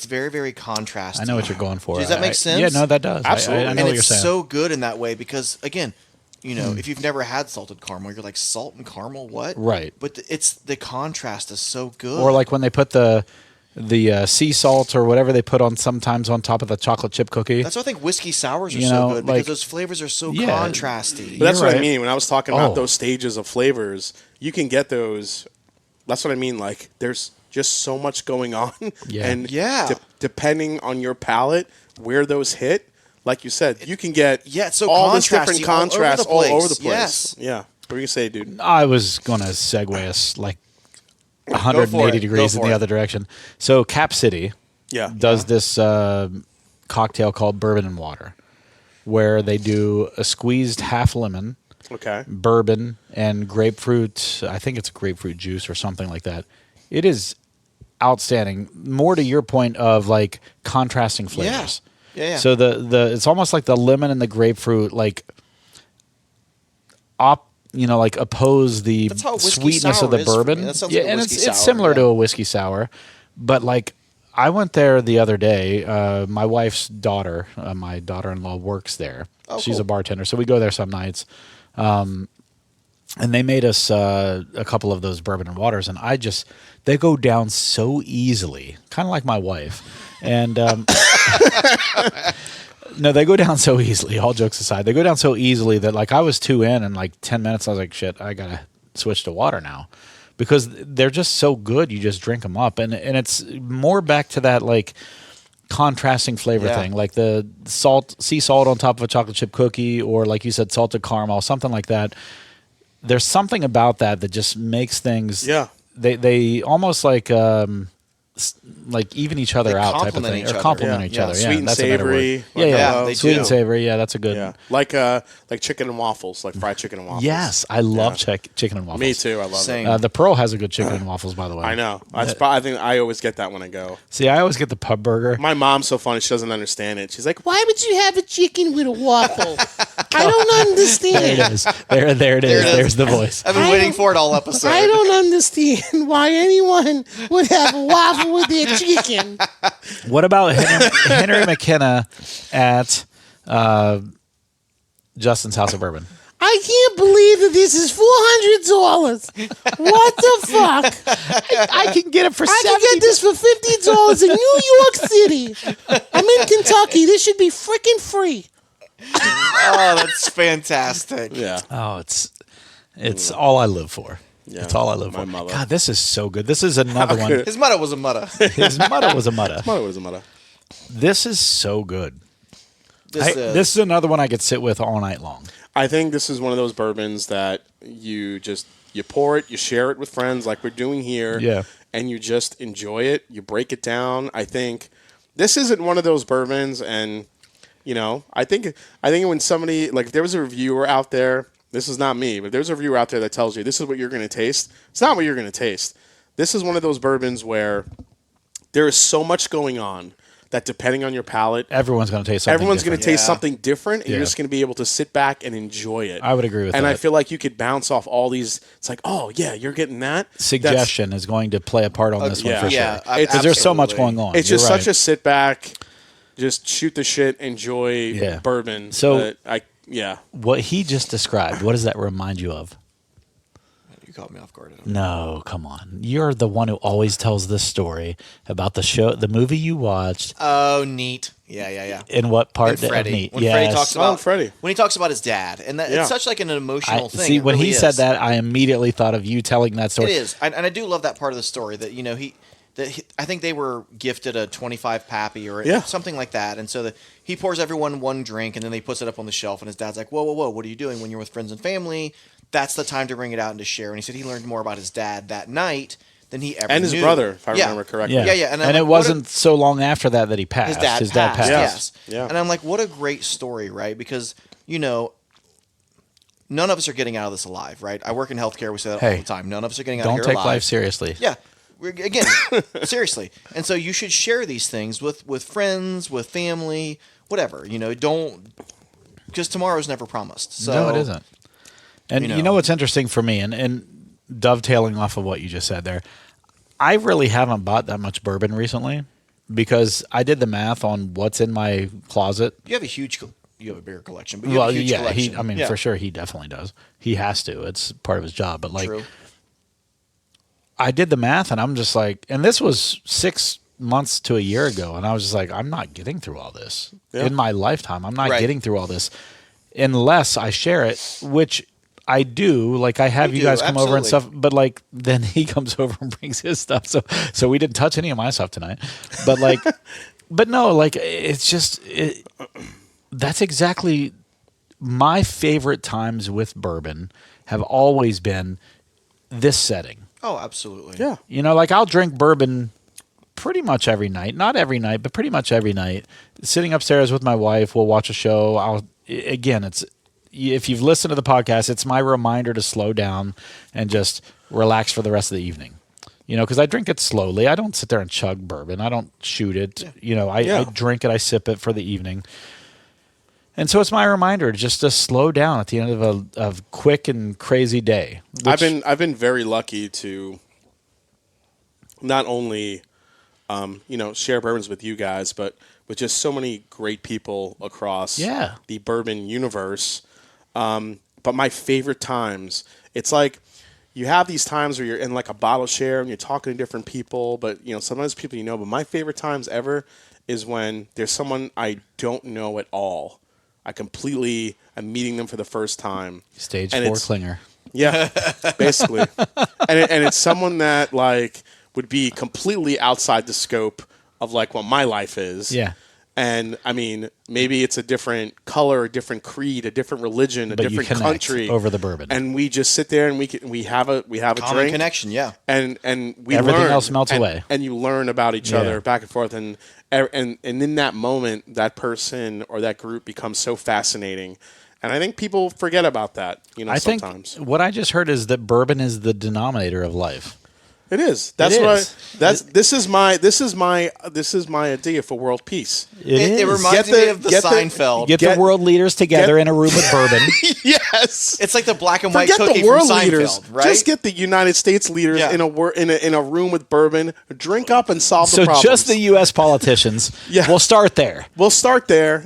very, very contrasty. I know what you're going for. Does that make sense? Yeah, no, that does. Absolutely. I know what you're it's saying. so good in that way because, again, you know, if you've never had salted caramel, you're like, salt and caramel, what? Right. But the contrast is so good. Or like when they put the sea salt or whatever they put on sometimes on top of the chocolate chip cookie. That's why I think whiskey sours are You so know, good like- because those flavors are so contrasty. But that's what I right. mean when I was talking about those stages of flavors. You can get those. That's what I mean. Like there's just so much going on, Yeah. and Yeah. depending on your palate, where those hit. like you said, you can get it's so all this different contrasty contrast all over the place. Yes. Yeah. What were you say, dude? I was going to segue us like 180 degrees in the other direction. So Cap City does this cocktail called Bourbon and Water, where they do a squeezed half lemon, bourbon, and grapefruit. I think it's grapefruit juice or something like that. It is outstanding. More to your point of like contrasting flavors. Yeah. So the it's almost like the lemon and the grapefruit like oppose the sweetness of the bourbon. Like and it's similar to a whiskey sour, but like I went there the other day. My wife's daughter, my daughter-in-law works there. Oh, she's a bartender, so we go there some nights. And they made us a couple of those bourbon and waters, and they go down so easily, kind of like my wife. And no, they go down so easily, all jokes aside. They go down so easily that like I was 2 in and like 10 minutes, I was like, shit, I got to switch to water now. Because they're just so good, you just drink them up. And it's more back to that like contrasting flavor thing, like the sea salt on top of a chocolate chip cookie, or like you said, salted caramel, something like that. There's something about that just makes things. Yeah, they almost like even each other out type of thing, or complement each other. Sweet and that's savory. Sweet and savory. Yeah, that's a good. Yeah, like chicken and waffles, like fried chicken and waffles. Yes, I love chicken and waffles. Me too. I love it. The Pearl has a good chicken and waffles, by the way. I know. I think I always get that when I go. See, I always get the pub burger. My mom's so funny; she doesn't understand it. She's like, "Why would you have a chicken with a waffle? I don't understand." There it is. There it is. There's the voice. I've been waiting for it all episode. I don't understand why anyone would have a waffle with their chicken. What about Henry McKenna at Justin's House of Bourbon? I can't believe that this is $400. What the fuck? I can get it for $70. I can get this for $50 in New York City. I'm in Kentucky. This should be freaking free. Oh, that's fantastic. Yeah. Oh, it's all I live for. Yeah, it's all I live for. Mother. God, this is so good. This is another one. His mother was a mother. His mother was a mother. Mother was a mother. This is so good. This is another one I could sit with all night long. I think this is one of those bourbons that you pour it, you share it with friends like we're doing here, and you just enjoy it. You break it down. I think this isn't one of those bourbons, and I think when somebody, like, if there was a reviewer out there, this is not me, but there's a reviewer out there that tells you this is what you're going to taste. It's not what you're going to taste. This is one of those bourbons where there is so much going on that depending on your palate, everyone's going to taste something different, and you're just going to be able to sit back and enjoy it. I would agree with that. And I feel like you could bounce off all these. It's like, oh, yeah, you're getting that. Suggestion is going to play a part on this one for sure. Because there's so much going on. It's just such a sit back, just shoot the shit, enjoy bourbon. So, what he just described, what does that remind you of? You caught me off guard. No, come on. You're the one who always tells this story about the movie you watched. Oh, neat. Yeah. In what part? Freddie. Neat. When Freddie talks about Freddie. When he talks about his dad, and it's such like an emotional thing. See, when he said that, I immediately thought of you telling that story. It is, and I do love that part of the story that I think they were gifted a 25 Pappy or something like that, and so he pours everyone one drink, and then he puts it up on the shelf, and his dad's like, "Whoa, what are you doing when you're with friends and family? That's the time to bring it out and to share." And he said he learned more about his dad that night than he ever and his knew. Brother, if I remember correctly. Yeah. And it wasn't so long after that he passed. His dad passed. Yes. Yeah. And I'm like, what a great story, right? Because none of us are getting out of this alive, right? I work in healthcare. We say that all the time. None of us are getting out of here alive. Don't take life seriously. Yeah. Again, seriously. And so you should share these things with friends, with family, whatever. Don't, because tomorrow's never promised. So, no, it isn't. And you know what's interesting for me, and dovetailing off of what you just said there, I really haven't bought that much bourbon recently because I did the math on what's in my closet. You have a bigger collection, but you have a huge collection. For sure, he definitely does. He has to. It's part of his job. But True. I did the math, and I'm just like, and this was 6 months to a year ago, and I was just like, I'm not getting through all this in my lifetime. I'm not getting through all this unless I share it, which I do. Like, I have you guys come over and stuff, but like then he comes over and brings his stuff. So we didn't touch any of my stuff tonight. But like, but no, like it's just that's exactly my favorite times with bourbon have always been this setting. Oh, absolutely. Yeah. You know, like I'll drink bourbon pretty much every night. Not every night, but pretty much every night. Sitting upstairs with my wife, we'll watch a show. It's if you've listened to the podcast, it's my reminder to slow down and just relax for the rest of the evening. You know, because I drink it slowly. I don't sit there and chug bourbon. I don't shoot it. Yeah. You know, I drink it. I sip it for the evening. And so it's my reminder just to slow down at the end of a quick and crazy day. I've been very lucky to not only share bourbons with you guys, but with just so many great people across the bourbon universe. But my favorite times, it's like you have these times where you're in like a bottle share and you're talking to different people, but sometimes people but my favorite times ever is when there's someone I don't know at all. I'm meeting them for the first time. Stage 4 clinger. Yeah, basically. and it's someone that like would be completely outside the scope of like what my life is. Yeah. And I mean, maybe it's a different color, a different creed, a different religion, but different country over the bourbon. And we just sit there and we have a common drink connection, yeah. And we everything learn, else melts away. And you learn about each other back and forth and in that moment, that person or that group becomes so fascinating. And I think people forget about that, sometimes. Think what I just heard is that bourbon is the denominator of life. It is. This is my idea for world peace. It reminds me of the Seinfeld. Get the world leaders together in a room with bourbon. Yes, it's like the black and white cookie the world from Seinfeld, leaders, right? Just get the United States leaders in a room with bourbon, drink up and solve the problems. So just the U.S. politicians. We'll start there.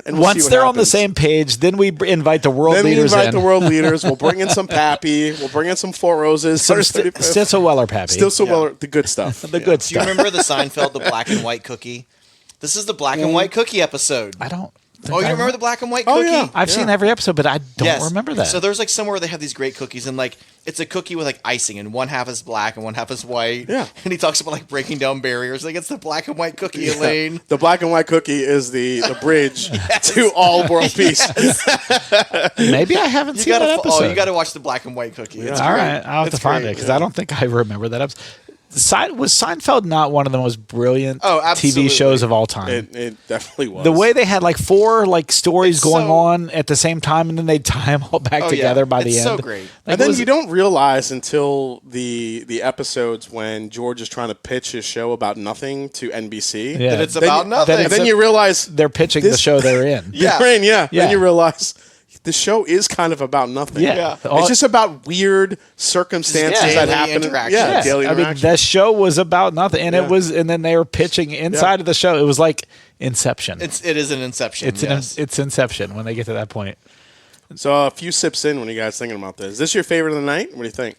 And once they're on the same page, then we invite the world leaders. Then we invite the world leaders. We'll bring in some Pappy. We'll bring in some Four Roses. Stitzel Weller Pappy. The good stuff. Good stuff. Do you remember the Seinfeld, the black and white cookie? This is the black and white cookie episode. I don't. You remember the black and white cookie? Yeah. I've seen every episode, but I don't remember that. So there's like somewhere where they have these great cookies, and like it's a cookie with like icing, and one half is black and one half is white. Yeah. And he talks about like breaking down barriers. Like it's the black and white cookie, Elaine. The black and white cookie is the bridge to all world peace. Maybe I haven't seen that episode. Oh, you got to watch the black and white cookie. It's all right, I'll have to find it because I don't think I remember that episode. Was Seinfeld not one of the most brilliant TV shows of all time? It definitely was. The way they had like 4 like stories going on at the same time, and then they'd tie them all back together by the end. It's so great. Like, and then you don't realize until the episodes when George is trying to pitch his show about nothing to NBC that it's about nothing. And then you realize they're pitching the show they're in. Then you realize the show is kind of about nothing. Yeah. It's just about weird circumstances that happen. Daily I mean, the show was about nothing, and it was, and then they were pitching inside of the show. It was like Inception. It is an Inception. It's Inception when they get to that point. So a few sips in, when you guys thinking about this, is this your favorite of the night? What do you think?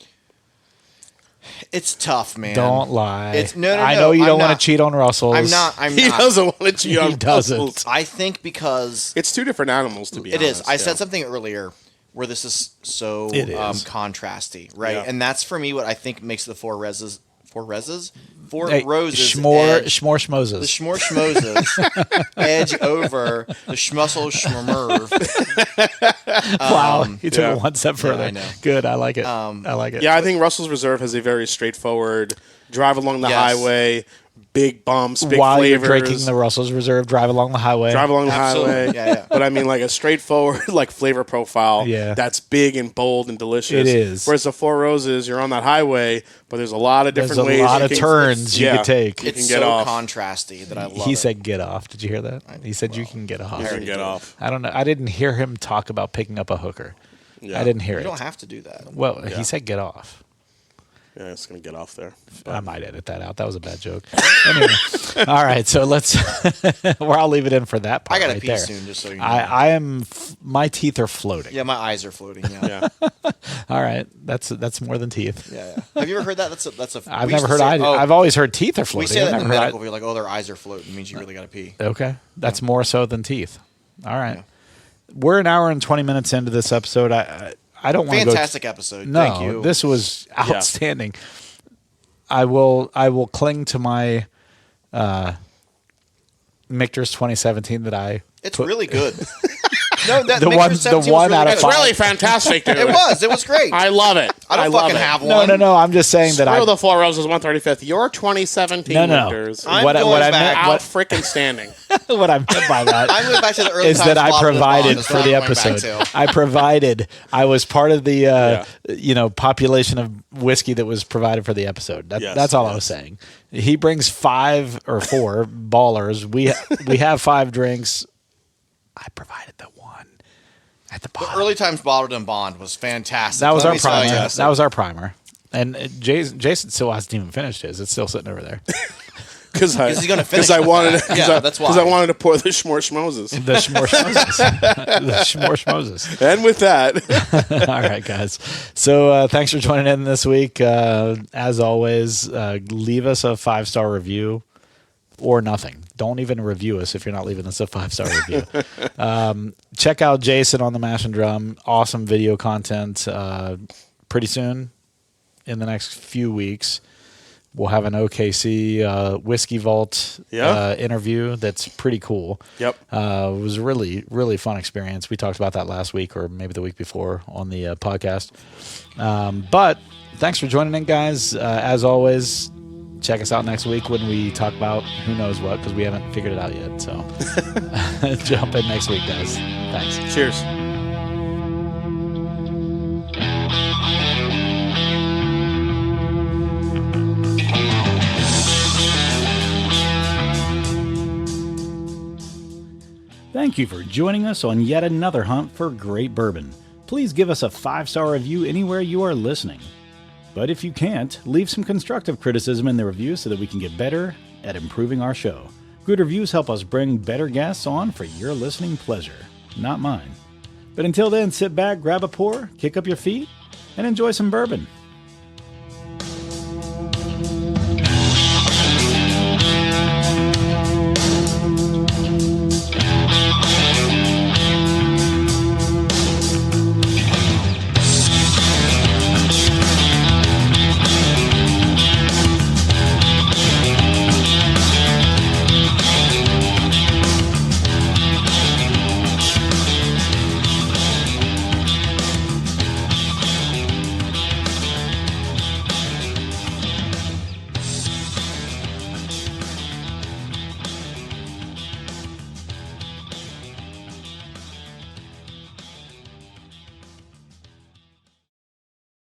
It's tough, man. Don't lie. No. I know you don't want to cheat on Russell's. I'm not. He doesn't want to cheat on Russell's. I think because it's 2 different animals, to be honest. It is. I said something earlier where this is so contrasty, right? Yeah. And that's for me what I think makes the Four Roses. Roses. Schmore-schmozes. The schmore-schmozes edge over the schmussel schmurmerv. Wow, you took it one step further. I know. Good, I like it. I like it. Yeah, I think Russell's Reserve has a very straightforward drive along the highway, big bumps, big while flavors. You're drinking the Russell's Reserve, drive along the highway. Yeah. But I mean, like a straightforward like flavor profile that's big and bold and delicious. It is. Whereas the Four Roses, you're on that highway, but there's a lot of different ways. There's a lot of turns you could take. It's so contrasty that I love it. He said get off. Did you hear that? He said you can get off. You can get off. I don't know. I didn't hear him talk about picking up a hooker. Yeah. I didn't hear it. You don't have to do that. Well, he said get off. Yeah, it's going to get off there. I might edit that out. That was a bad joke. Anyway, all right. So let's. I'll leave it in for that part. I got to right pee there. soon, just so you know. I am. My teeth are floating. Yeah, my eyes are floating. Yeah. All right. That's more than teeth. Yeah. Have you ever heard that? That's a. I've never heard. I've always heard teeth are floating. We say that in the medical. We're like, their eyes are floating. It means you really got to pee. Okay, that's more so than teeth. All right. Yeah. We're an hour and 20 minutes into this episode. I don't want to go. Fantastic episode. No, thank you. This was outstanding. I will cling to my Michter's 2017 that I. It's really good. No, that the one out of It's 5. really fantastic, dude. It was great. I love it. I don't fucking have one. No. I'm just saying that Screw the Four Roses 135th. Your 2017 Michters. I'm what going I back. meant, Out freaking standing. what I meant by that I'm going back to the early is that times I bottled and provided bond, for the episode. I was part of the population of whiskey that was provided for the episode. That's all I was saying. He brings 5 or 4 ballers. We have 5 drinks. I provided the one at the bottom. The early times bottled and bond was fantastic. That was our primer. That was our primer. And Jason still hasn't even finished his. It's still sitting over there. Because he's going to finish. Because I wanted to pour the The schmorschmoses. The schmorschmoses. And with that. All right, guys. So thanks for joining in this week. As always, leave us a 5-star review or nothing. Don't even review us if you're not leaving us a 5-star review. Check out Jason on the Mash and Drum. Awesome video content. Pretty soon, in the next few weeks, we'll have an OKC Whiskey Vault interview that's pretty cool. Yep. It was a really, really fun experience. We talked about that last week or maybe the week before on the podcast. But thanks for joining in, guys. As always, check us out next week when we talk about who knows what, because we haven't figured it out yet. So jump in next week, guys. Thanks. Cheers. Thank you for joining us on yet another hunt for great bourbon. Please give us a 5-star review anywhere you are listening. But if you can't, leave some constructive criticism in the review so that we can get better at improving our show. Good reviews help us bring better guests on for your listening pleasure, not mine. But until then, sit back, grab a pour, kick up your feet, and enjoy some bourbon.